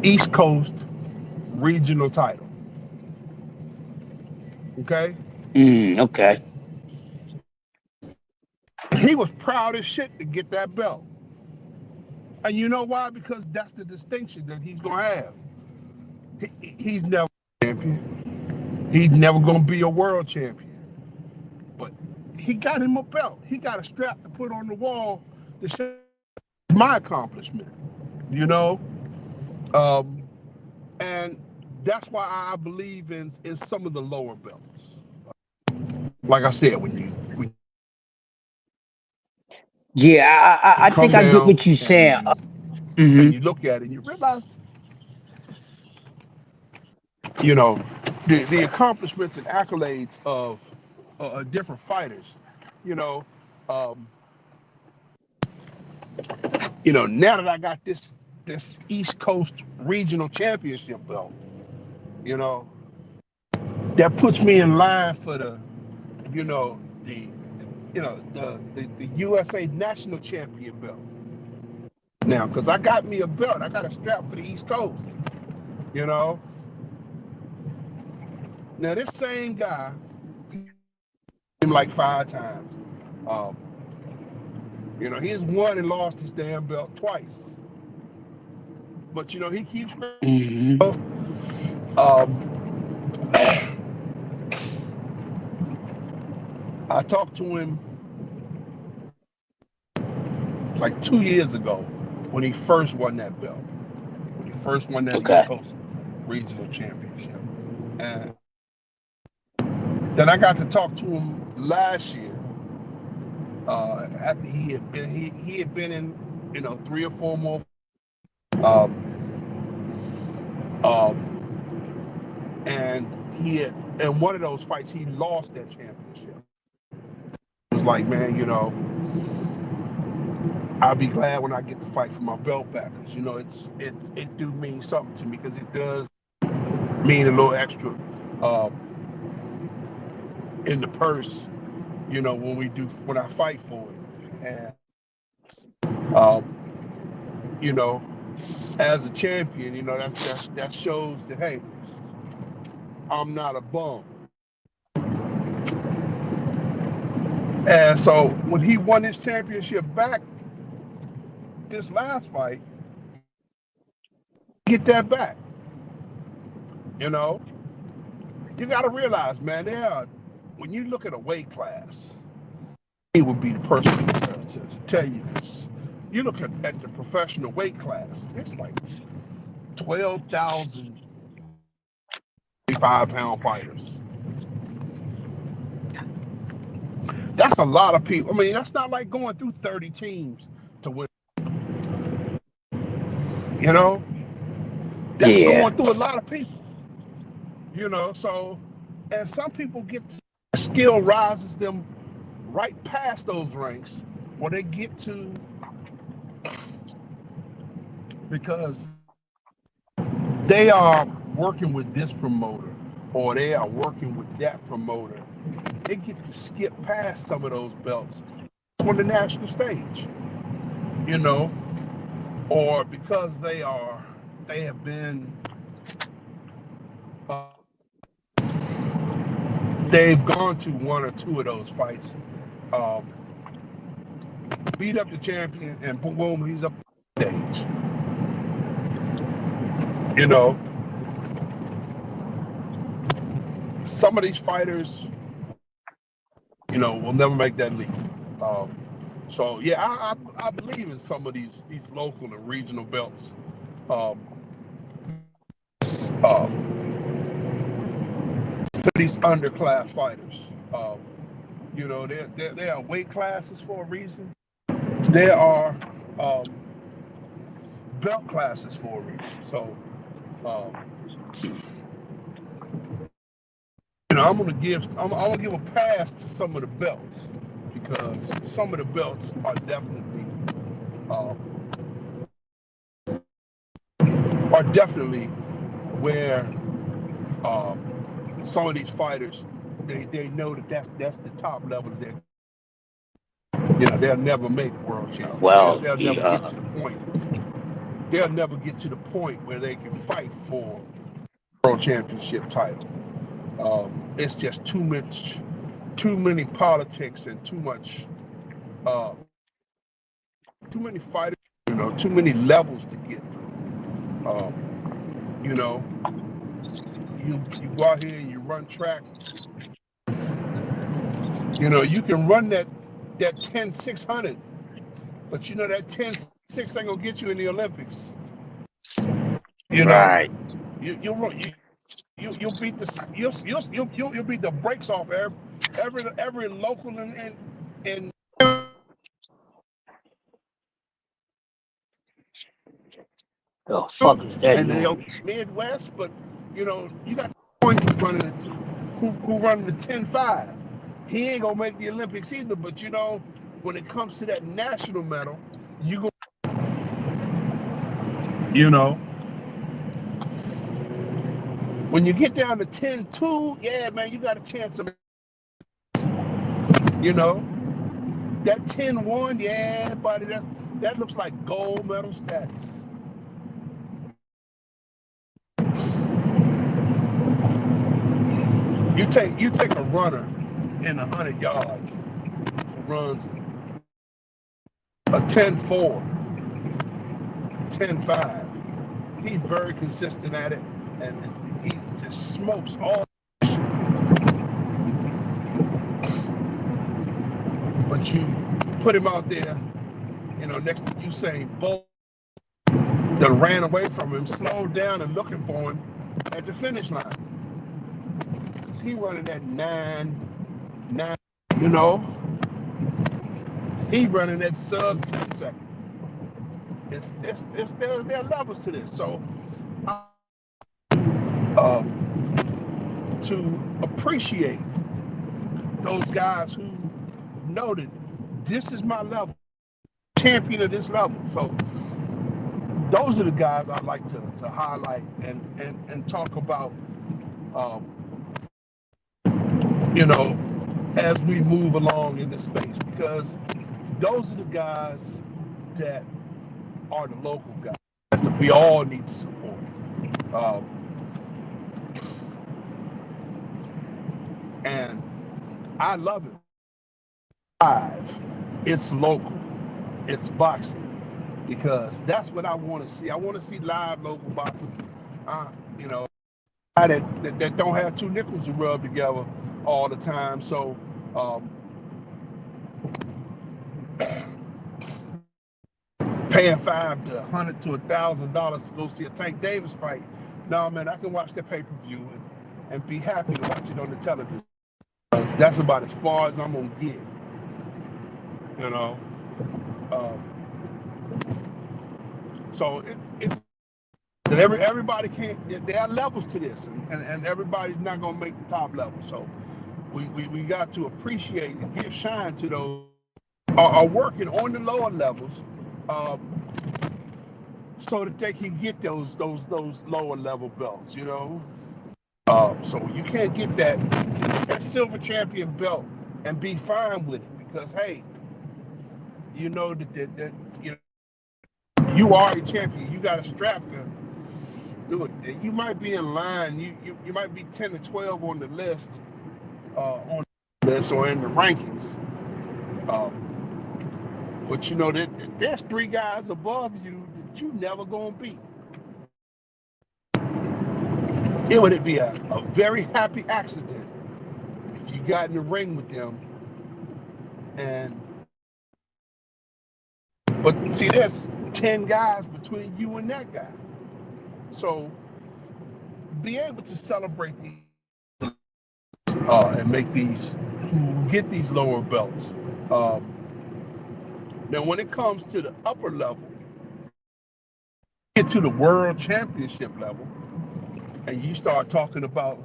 East Coast regional title. Okay, Okay. he was proud as shit to get that belt, and you know why? Because that's the distinction that he's gonna have. He's never a champion. He's never gonna be a world champion. But he got him a belt. He got a strap to put on the wall to show my accomplishment. You know, um, and that's why I believe in some of the lower belts. Like I said, when Yeah, you I come think I get down what you're and saying. and Hmm. you look at it, you realize, you know, the accomplishments and accolades of different fighters. You know, um, now that I got this East Coast regional championship belt, you know, that puts me in line for you know, the, the USA national champion belt now, because I got me a belt. I got a strap for the East Coast. You know, now this same guy, him like 5 times. Um, he's won and lost his damn belt twice. But he keeps. Hmm. Um, I talked to him like 2 years ago when he first won that belt. When he first won that East Okay. Coast regional championship. And then I got to talk to him last year. After he had been in 3 or 4 more. Um, and he had in one of those fights he lost that championship. It was like, man, I'll be glad when I get to fight for my belt back, because it do mean something to me, because it does mean a little extra uh, in the purse, when I fight for it. And you know, as a champion, that shows that, hey, I'm not a bum. And so when he won his championship back this last fight, get that back. You know, you got to realize, man, when you look at a weight class, he would be the person to tell you this. You look at the professional weight class, it's like 12,000 5-pound fighters. That's a lot of people. I mean, that's not like going through 30 teams to win. You know, that's Yeah. going through a lot of people. So, and some people skill rises them right past those ranks, where they get to, because they are working with this promoter or they are working with that promoter. They get to skip past some of those belts on the national stage, you know, or because they have been, uh, they've gone to 1 or 2 of those fights, um, beat up the champion, and boom, he's up on stage. You know, some of these fighters, will never make that leap. Um, so yeah, I believe in some of these local and regional belts. Um, for these underclass fighters, um, there are weight classes for a reason. There are um, belt classes for a reason. So, um, I'm gonna give a pass to some of the belts, because some of the belts um, are definitely where some of these fighters, they know that's the top level of their. They'll never make world champions. Well, They'll never get to the point. they'll never get to the point where they can fight for world championship title. It's just too many politics and uh, too many fighters. Too many levels to get through. You know, you go out here and you run track. You can run that 10-600, but that 10-6 ain't gonna get you in the Olympics. You know, Right. you'll beat you'll beat the brakes off every local in The fuck is that and the noise? Midwest, but you got points running who running the 10-5. He ain't gonna make the Olympics either, but when it comes to that national medal, you go you know when you get down to 10-2, yeah, man, you got a chance of you know that 10-1, yeah, buddy, that looks like gold medal status. You take a runner in 100 yards who runs a 10-4, 10-5. He's very consistent at it, and he just smokes all. But you put him out there, next to Usain Bolt, that ran away from him, slowed down and looking for him at the finish line. He running at 9, you know, he running at sub 10 seconds. There are levels to this. So uh, to appreciate those guys who know that this is my level, champion of this level. So those are the guys I like to highlight and talk about, um, as we move along in this space, because those are the guys that are the local guys that we all need to support. And I love it. Live, it's local, it's boxing, because that's what I want to see. I want to see live local boxing. You know, that don't have two nickels to rub together all the time. So paying $500 to $1,000 to go see a Tank Davis fight. No, man, I can watch the pay-per-view and be happy to watch it on the television. That's about as far as I'm gonna get. You know. Um, so it's that everybody can't. There are levels to this, and everybody's not gonna make the top level. So we got to appreciate and give shine to those are working on the lower levels, so that they can get those lower level belts. So you can't get that silver champion belt and be fine with it, because hey, you know that you are a champion. You got a strap to do it. You might be in line. You might be 10 to 12 on the list, or in the rankings. But that there's three guys above you that you never gonna beat. It would be a very happy accident if you got in the ring with them. But see, there's 10 guys between you and that guy. So be able to celebrate these and make these, get these lower belts. Now, when it comes to the upper level, get to the world championship level, and you start talking about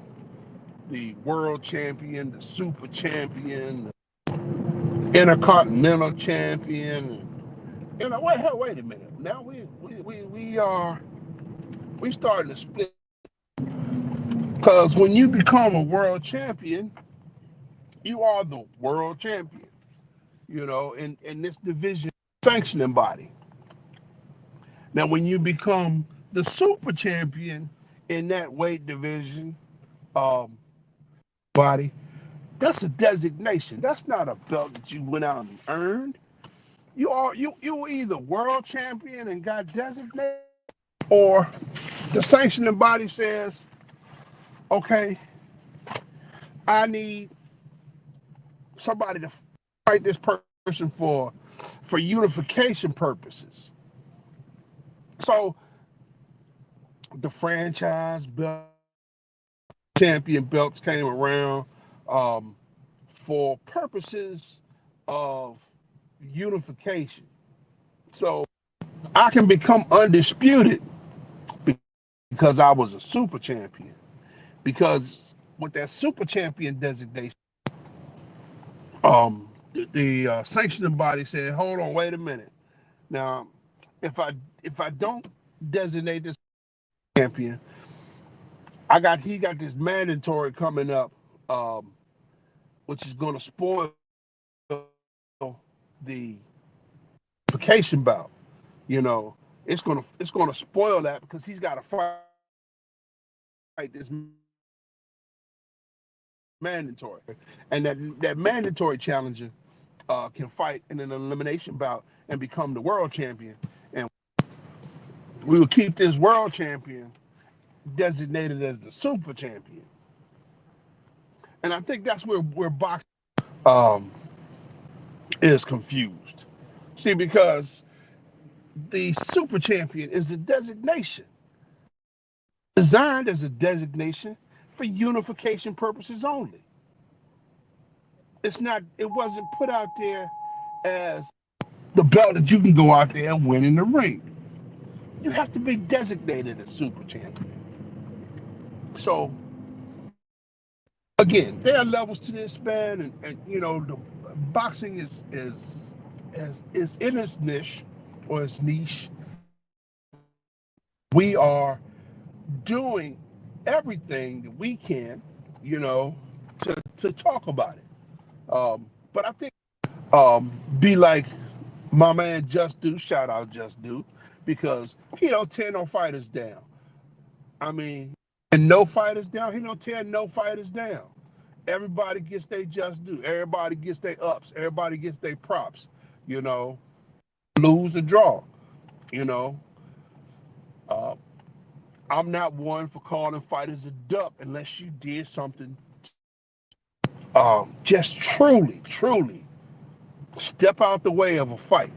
the world champion, the super champion, the intercontinental champion. Wait a minute. Now we starting to split, because when you become a world champion, you are the world champion. In this division sanctioning body. Now, when you become the super champion in that weight division, um, body, that's a designation. That's not a belt that you went out and earned. You were either world champion and got designated, or the sanctioning body says, okay, I need somebody to fight this person for unification purposes. So the franchise belt, champion belts came around um, for purposes of unification. So I can become undisputed because I was a super champion. Because with that super champion designation, the sanctioning body said, "Hold on, wait a minute. Now, if I don't designate this champion, he got this mandatory coming up, um, which is going to spoil the vacation bout. You know, it's gonna spoil that because he's got to fight this mandatory, and that mandatory challenger can fight in an elimination bout and become the world champion. And we will keep this world champion designated as the super champion. And I think that's where boxing um, is confused. See, because the super champion is a designation designed as a designation for unification purposes only. It's not. It wasn't put out there as the belt that you can go out there and win in the ring. You have to be designated as super champion. So again, there are levels to this, man, and the boxing is in its niche or its niche. We are doing everything that we can, you know, to talk about it. But I think be like my man Just Do, shout out Just Do, because he don't tear no fighters down. I mean, and no fighters down, he don't tear no fighters down. Everybody gets their just due. Everybody gets their ups. Everybody gets their props. You know, lose or draw. You know, uh, I'm not one for calling fighters a duck unless you did something. Just truly step out the way of a fight.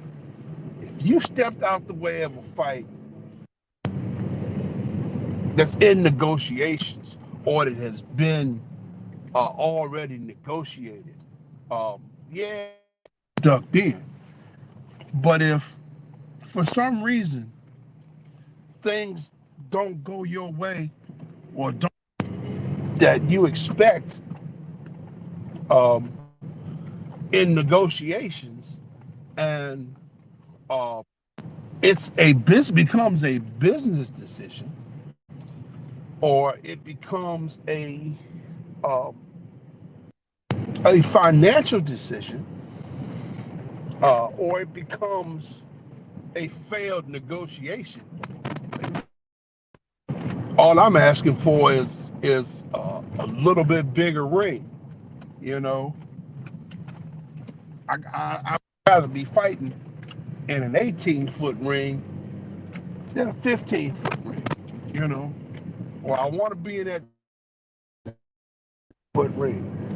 If you stepped out the way of a fight that's in negotiations or that has been already negotiated, yeah, ducked in. But if for some reason things don't go your way or don't that you expect um, in negotiations, and uh, becomes a business decision, or it becomes um, a financial decision, or it becomes a failed negotiation. All I'm asking for is a little bit bigger ring. You know, I'd rather be fighting in an 18-foot ring than a 15-foot ring. You know, or I want to be in that foot ring,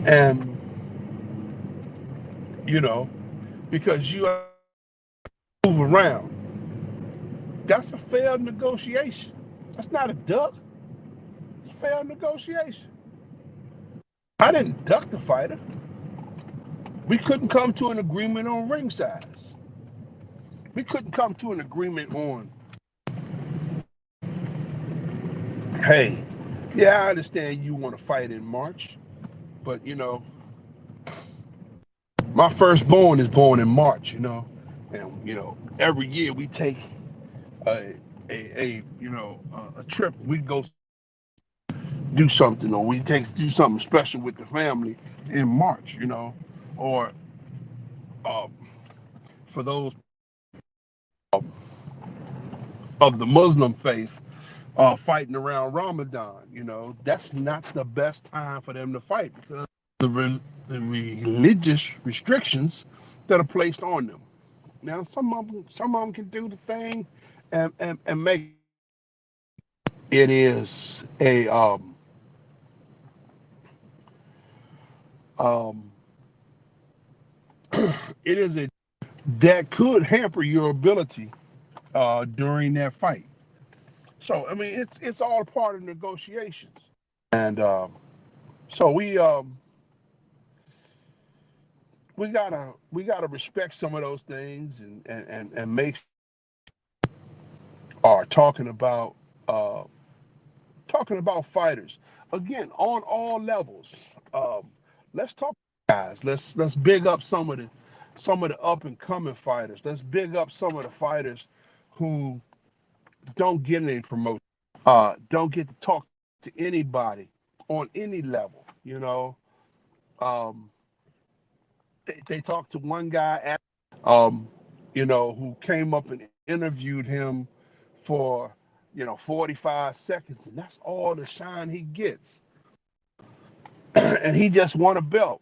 and you know, because you move around. That's a failed negotiation. That's not a duck. It's a failed negotiation. I didn't duck the fighter. We couldn't come to an agreement on ring size. We couldn't come to an agreement on, hey, yeah, I understand you want to fight in March, but my firstborn is born in March, and every year we take a a trip. We go do something, or we do something special with the family in March, or um, for those of the Muslim faith fighting around Ramadan. That's not the best time for them to fight because the religious restrictions that are placed on them. Now, some of them can do the thing and make it is a um, it is a that could hamper your ability during that fight. So I mean, it's all part of negotiations, and so we gotta respect some of those things and make are uh, talking about fighters again on all levels. Um, let's talk guys. Let's big up some of the up and coming fighters. Let's big up some of the fighters who don't get any promotion, don't get to talk to anybody on any level. Um, they talked to one guy, um, who came up and interviewed him for 45 seconds, and that's all the shine he gets. And he just won a belt.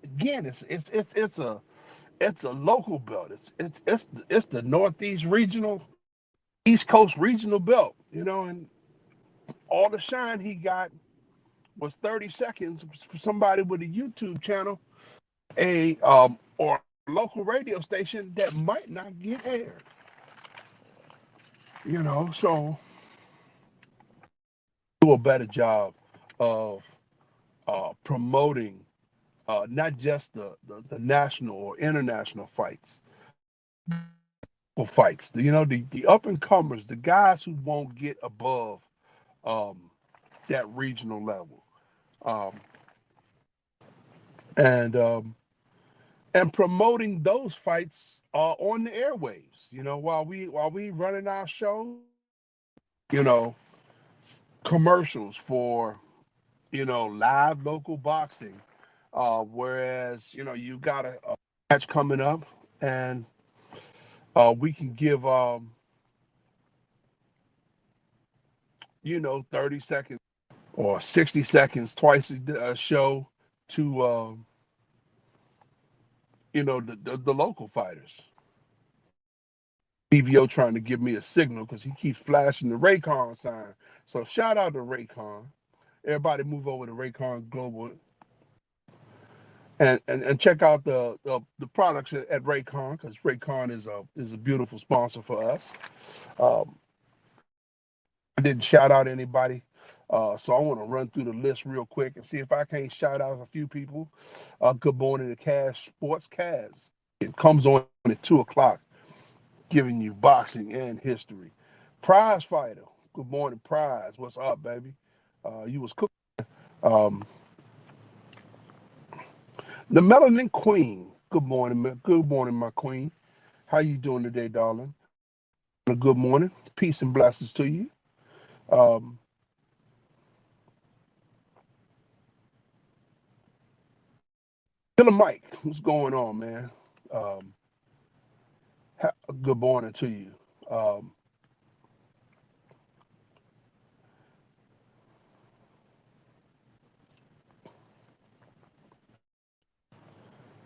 Again, it's a local belt. It's the Northeast regional, East Coast regional belt. And all the shine he got was 30 seconds for somebody with a YouTube channel, a or local radio station that might not get aired. So do a better job of promoting not just the national or international fights, or fights. The up and comers, the guys who won't get above um, that regional level, um, and promoting those fights on the airwaves. While we running our show, you know, commercials for live local boxing. Whereas you got a match coming up, and we can give 30 seconds or 60 seconds twice a show to the local fighters. BVO trying to give me a signal because he keeps flashing the Raycon sign. So shout out to Raycon. Everybody move over to Raycon Global and check out the products at Raycon, because Raycon is a beautiful sponsor for us. Um, I didn't shout out anybody, so I want to run through the list real quick and see if I can't shout out a few people. Good morning to Cash Sports Kaz. It comes on at 2 o'clock, giving you boxing and history. Prize Fighter. Good morning, Prize. What's up, baby? You was cooking. Um, the Melanin Queen. Good morning, good morning, my queen. How you doing today, darling? Good morning. Peace and blessings to you. Um, Killer Mike, what's going on, man? Um, good morning to you. Um,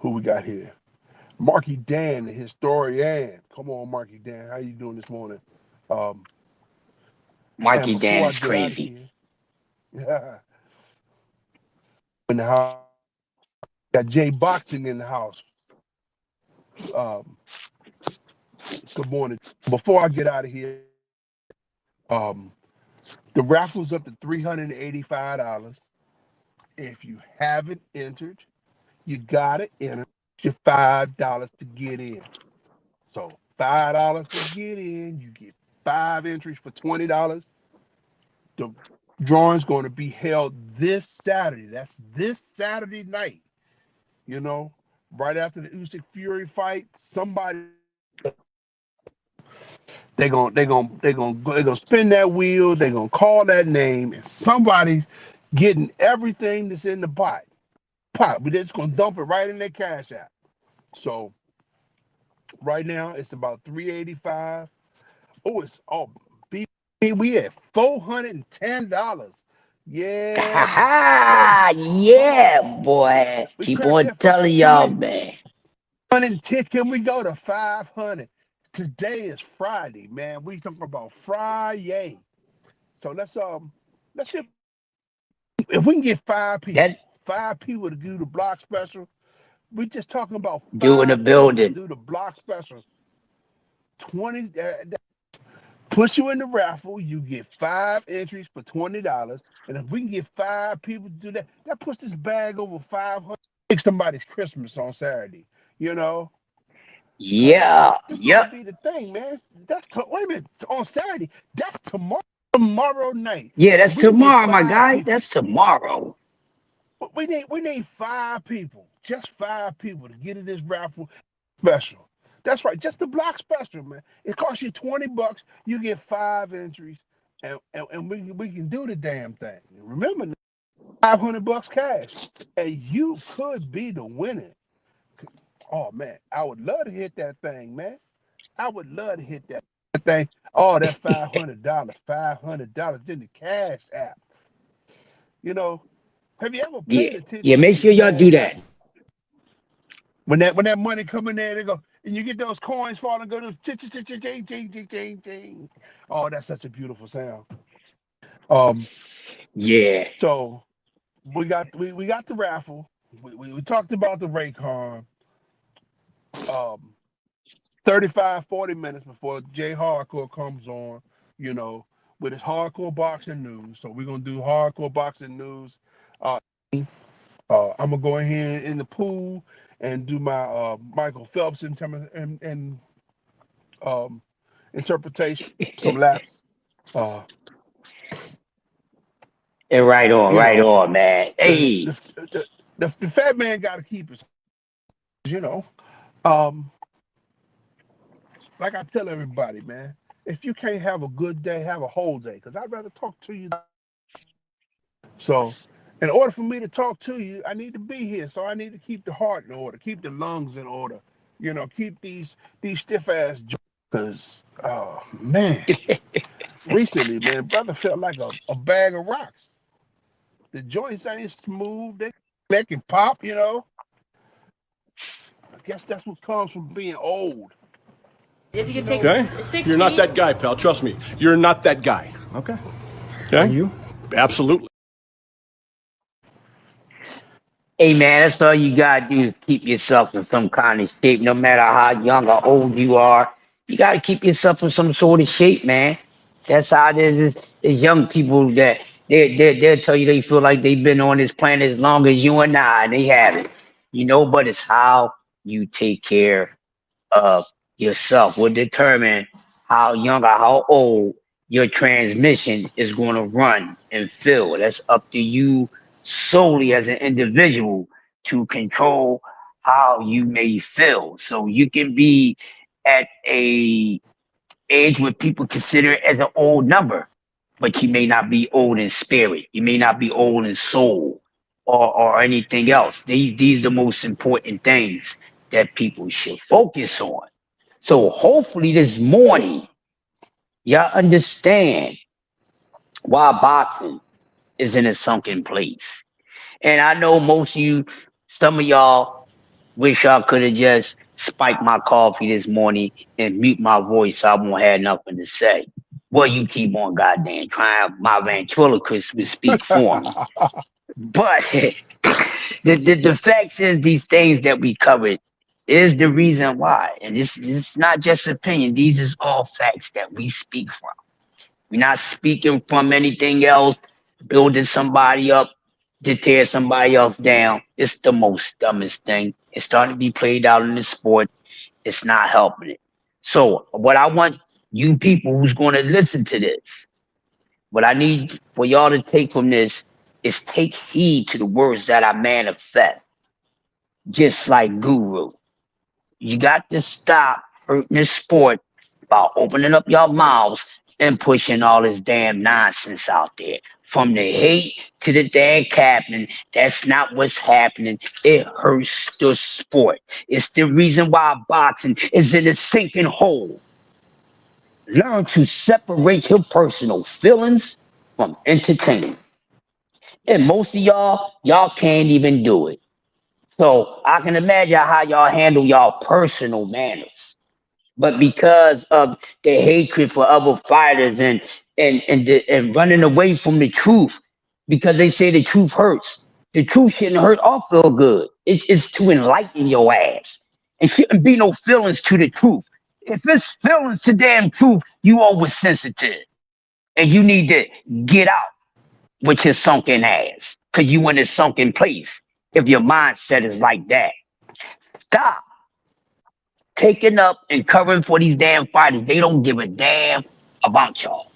who we got here? Marky Dan, the historian. Come on, Marky Dan. How you doing this morning? Um, and Marky Dan before I is get out of crazy. here, in the house, got Jay Boxing in the house. Um, good morning. Before I get out of here, um, the raffle's up to $385. If you haven't entered, you gotta enter your $5 to get in. So $5 to get in, you get 5 entries for $20. The drawing's going to be held this Saturday. That's this Saturday night. You know, right after the Usyk Fury fight, somebody they're gonna spin that wheel. They're gonna call that name, and somebody getting everything that's in the pot. But they're just gonna dump it right in their cash app. So Right now, it's about 385. Oh, it's oh, B, we at $410. Yeah, come on. Yeah, boy. We Keep cracked on that. telling Can y'all, we man. 110? Can we go to 500? Today is Friday, man. We talking about Friday. So let's see if we can get That five people to do the block special. We just talking about doing the five people to building. do the block special. 20 puts you in the raffle. You get 5 entries for $20, and if we can get 5 people to do that, that puts this bag over 500. Make somebody's Christmas on Saturday. You know, cause Yeah, this about to yep. be the thing, man. Wait a minute, on Saturday. That's tomorrow night. Yeah, If that's we can get tomorrow, my five guy. people, That's tomorrow. we need 5 people, just 5 people to get in this raffle special. That's right, just the block special, man. It costs you $20. You get 5 entries, and we can do the damn thing. Remember, $500 cash, and you could be the winner. Oh man, I would love to hit that thing, man. I would love to hit that thing. Oh, that $500, $500 in the cash app. You know, have you ever Yeah, paid yeah. attention to Make the sure y'all do cash app? that. When that money come in there, they go, and you get those coins falling, go to ching ching ching ching ching ching ching ching. Oh, that's such a beautiful sound. Um, Yeah. so we got the raffle. We talked about the Raycon. Um, 35, 40 minutes before Jay Hardcore comes on, you know, with his hardcore boxing news. So we're gonna do hardcore boxing news. Uh, I'm gonna go ahead in the pool and do my Michael Phelps and um, interpretation, some laps. Uh, And you right know, on, man. the Hey, the, the, the fat man got to keep his, you know. Um, like I tell everybody, man, if you can't have a good day, have a whole day. Because I'd rather talk to you. So, in order for me to talk to you, I need to be here. So I need to keep the heart in order, keep the lungs in order. You know, keep these stiff ass joints. Cause man, recently, man, brother felt like a bag of rocks. The joints ain't smooth. They can pop. You know. I guess that's what comes from being old. If you You could take know. Okay? six You're not feet, that guy, pal. Trust me. You're not that guy. Okay? Okay? You? Absolutely. hey, man. That's all you gotta do is keep yourself in some kind of shape. No matter how young or old you are, you gotta keep yourself in some sort of shape, man. That's how it is. Is young people that they'll tell you they feel like they've been on this planet as long as you and I, and they haven't. But it's how you take care of yourself will determine how young or how old your transmission is going to run and feel. That's up to you solely as an individual to control how you may feel. So you can be at a age where people consider it as an old number, but you may not be old in spirit. You may not be old in soul or anything else. These are the most important things that people should focus on. So hopefully this morning, y'all understand why boxing is in a sunken place. And I know most of you, some of y'all wish y'all could have just spiked my coffee this morning and mute my voice so I won't have nothing to say. Well, you keep on goddamn trying. My ventriloquist would speak for me. But the fact is, these things that we covered is the reason why. And this it's not just opinion. These is all facts that we speak from. We're not speaking from anything else, building somebody up to tear somebody else down. It's the most dumbest thing. It's starting to be played out in the sport. It's not helping it. So what I want you people who's going to listen to this, what I need for y'all to take from this is take heed to the words that I manifest, just like Guru. You got to stop hurting this sport by opening up your mouths and pushing all this damn nonsense out there. From the hate to the damn captain, that's not what's happening. It hurts the sport. It's the reason why boxing is in a sinking hole. Learn to separate your personal feelings from entertainment. And most of y'all can't even do it. So I can imagine how y'all handle y'all personal manners. But because of the hatred for other fighters and running away from the truth, because they say the truth hurts. The truth shouldn't hurt or feel good. It's to enlighten your ass. It shouldn't be no feelings to the truth. If it's feelings to damn truth, you oversensitive. And you need to get out with your sunken ass. Cause you in a sunken place if your mindset is like that. Stop taking up and covering for these damn fighters. They don't give a damn about y'all.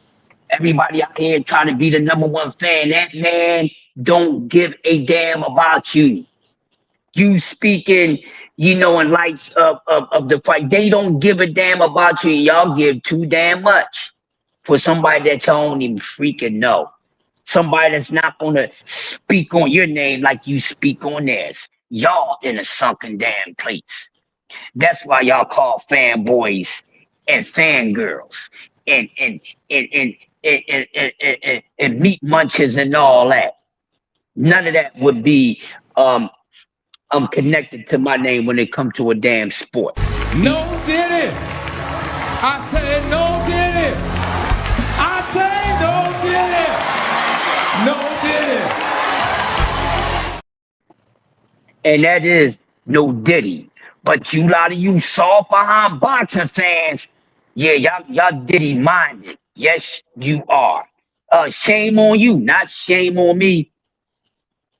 Everybody out here trying to be the number one fan. That man don't give a damn about you. You speaking, in lights of the fight. They don't give a damn about you. Y'all give too damn much for somebody that y'all don't even freaking know. Somebody that's not gonna speak on your name like you speak on theirs. Y'all in a sunken damn place. That's why y'all call fanboys and fangirls and and and and and meat munchers and all that. None of that would be um connected to my name when it comes to a damn sport. No did it. I said no did it. I say no did it. No did it. And that is no Diddy. But you lot of you soft behind boxing fans, yeah, y'all Diddy minded. Yes, you are. Shame on you, not shame on me.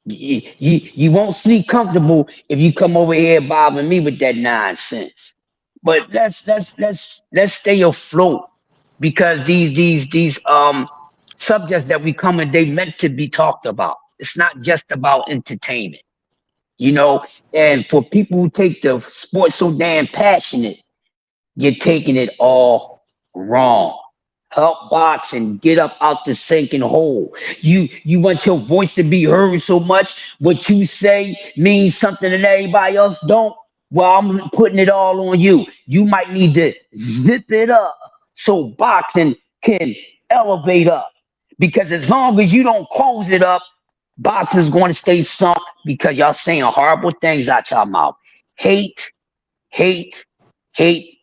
You won't sleep comfortable if you come over here bothering me with that nonsense. But let's stay afloat because these subjects that we come and they meant to be talked about. It's not just about entertainment, you know. And for people who take the sport so damn passionate, you're taking it all wrong. Help boxing get up out the sinking hole. You want your voice to be heard so much. What you say means something that everybody else don't. Well, I'm putting it all on you. You might need to zip it up so boxing can elevate up. Because as long as you don't close it up, boxing's going to stay sunk because y'all saying horrible things out your mouth. Hate, hate, hate,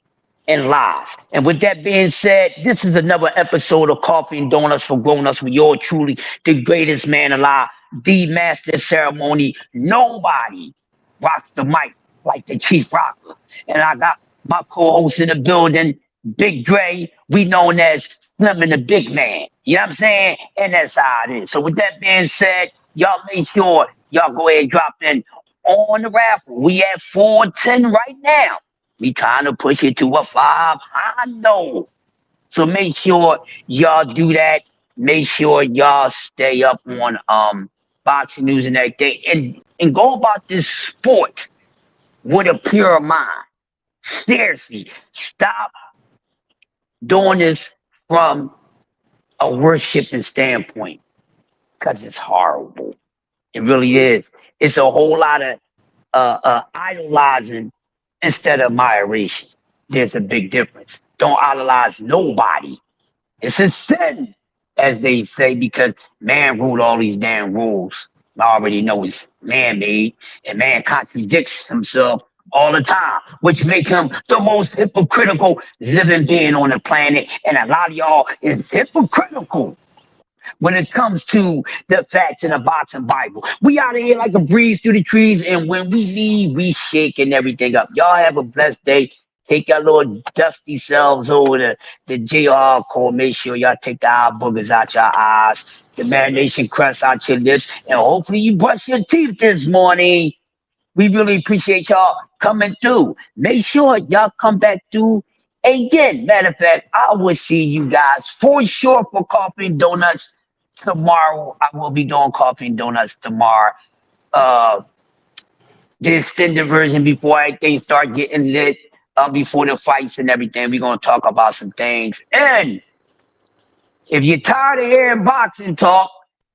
and lies. And with that being said, this is another episode of Coffee and Donuts for Grown-Ups with yours truly, the greatest man alive, the master of ceremony. Nobody rocks the mic like the chief rocker. And I got my co-host in the building, Big Dre, we known as Slim and the Big Man. You know what I'm saying? And that's how it is. So with that being said, y'all make sure y'all go ahead and drop in on the raffle. We at 410 right now. We trying to push it to a 500. So make sure y'all do that. Make sure y'all stay up on boxing news and everything. And go about this sport with a pure mind. Seriously, stop doing this from a worshiping standpoint because it's horrible. It really is. It's a whole lot of idolizing instead of admiration. There's a big difference. Don't idolize nobody. It's a sin, as they say, because man ruled all these damn rules. I already know it's man-made, and man contradicts himself all the time, which makes him the most hypocritical living being on the planet. And a lot of y'all is hypocritical when it comes to the facts in the boxing Bible. We out of here like a breeze through the trees, and when we leave, we shaking everything up. Y'all have a blessed day. Take your little dusty selves over to the JR call. Make sure y'all take the eye boogers out your eyes, the marination crust out your lips, and hopefully you brush your teeth this morning. We really appreciate y'all coming through. Make sure y'all come back through again. Matter of fact, I will see you guys for sure for Coffee and Donuts tomorrow. I will be doing Coffee and Donuts tomorrow. Uh, the extended version before everything start getting lit. Before the fights and everything, we're gonna talk about some things. And if you're tired of hearing boxing talk,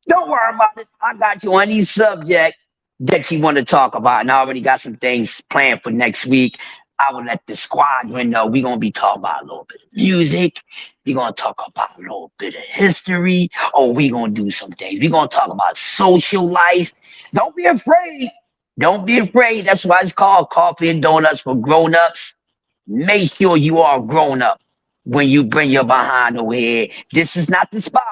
Don't worry about it. I got you on any subject that you want to talk about, and I already got some things planned for next week. I will let the squadron know we're gonna be talking about a little bit of music. We're gonna talk about a little bit of history. Oh, we're gonna do some things. We're gonna talk about social life. Don't be afraid. Don't be afraid. That's why it's called Coffee and Donuts for Grown-Ups. Make sure you are grown up when you bring your behind over here. This is not the spot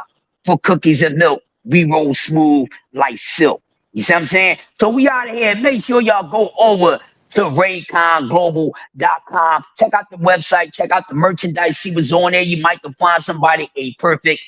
for cookies and milk. We roll smooth like silk. You see what I'm saying? So we out of here. Make sure y'all go over to rayconglobal.com. Check out the website. Check out the merchandise. See what's on there. You might can find somebody a perfect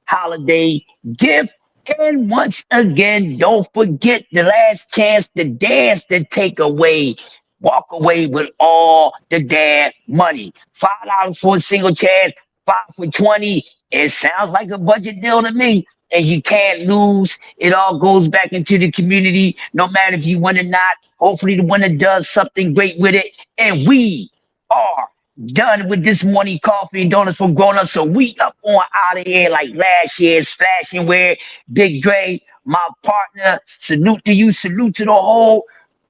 holiday gift. And once again, don't forget the last chance to dance to take away. Walk away with all the damn money. $5 for a single chance, 5 for 20. It sounds like a budget deal to me. And you can't lose. It all goes back into the community, no matter if you win or not. Hopefully the winner does something great with it. And we are done with this morning coffee and donuts for grown-ups. So we up on out of here like last year's fashion wear. Big Dre, my partner. Salute to you. Salute to the whole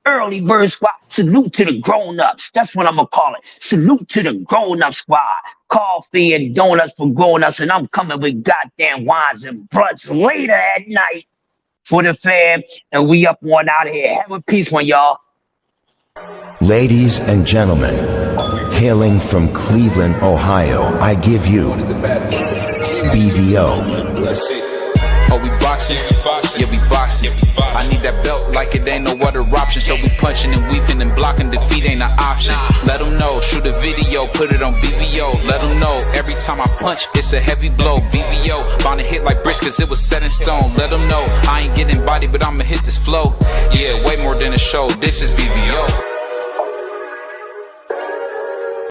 early bird squad. Salute to the grown-ups. That's what I'm gonna call it. Salute to the grown-up squad. Coffee and donuts for grown-ups. And I'm coming with goddamn wines and blunts later at night for the fam. And we up on out of here. Have a peace one, y'all. Ladies and gentlemen, hailing from Cleveland, Ohio, I give you BVO. Oh, we boxing? Yeah, we boxing. I need that belt like it ain't no other option. So we punching and weaving and blocking. Defeat ain't an option. Let them know. Shoot a video, put it on BVO. Let them know. Every time I punch, it's a heavy blow. BVO, bound to hit like bricks cause it was set in stone. Let them know. I ain't getting body, but I'ma hit this flow. Yeah, way more than a show. This is BVO.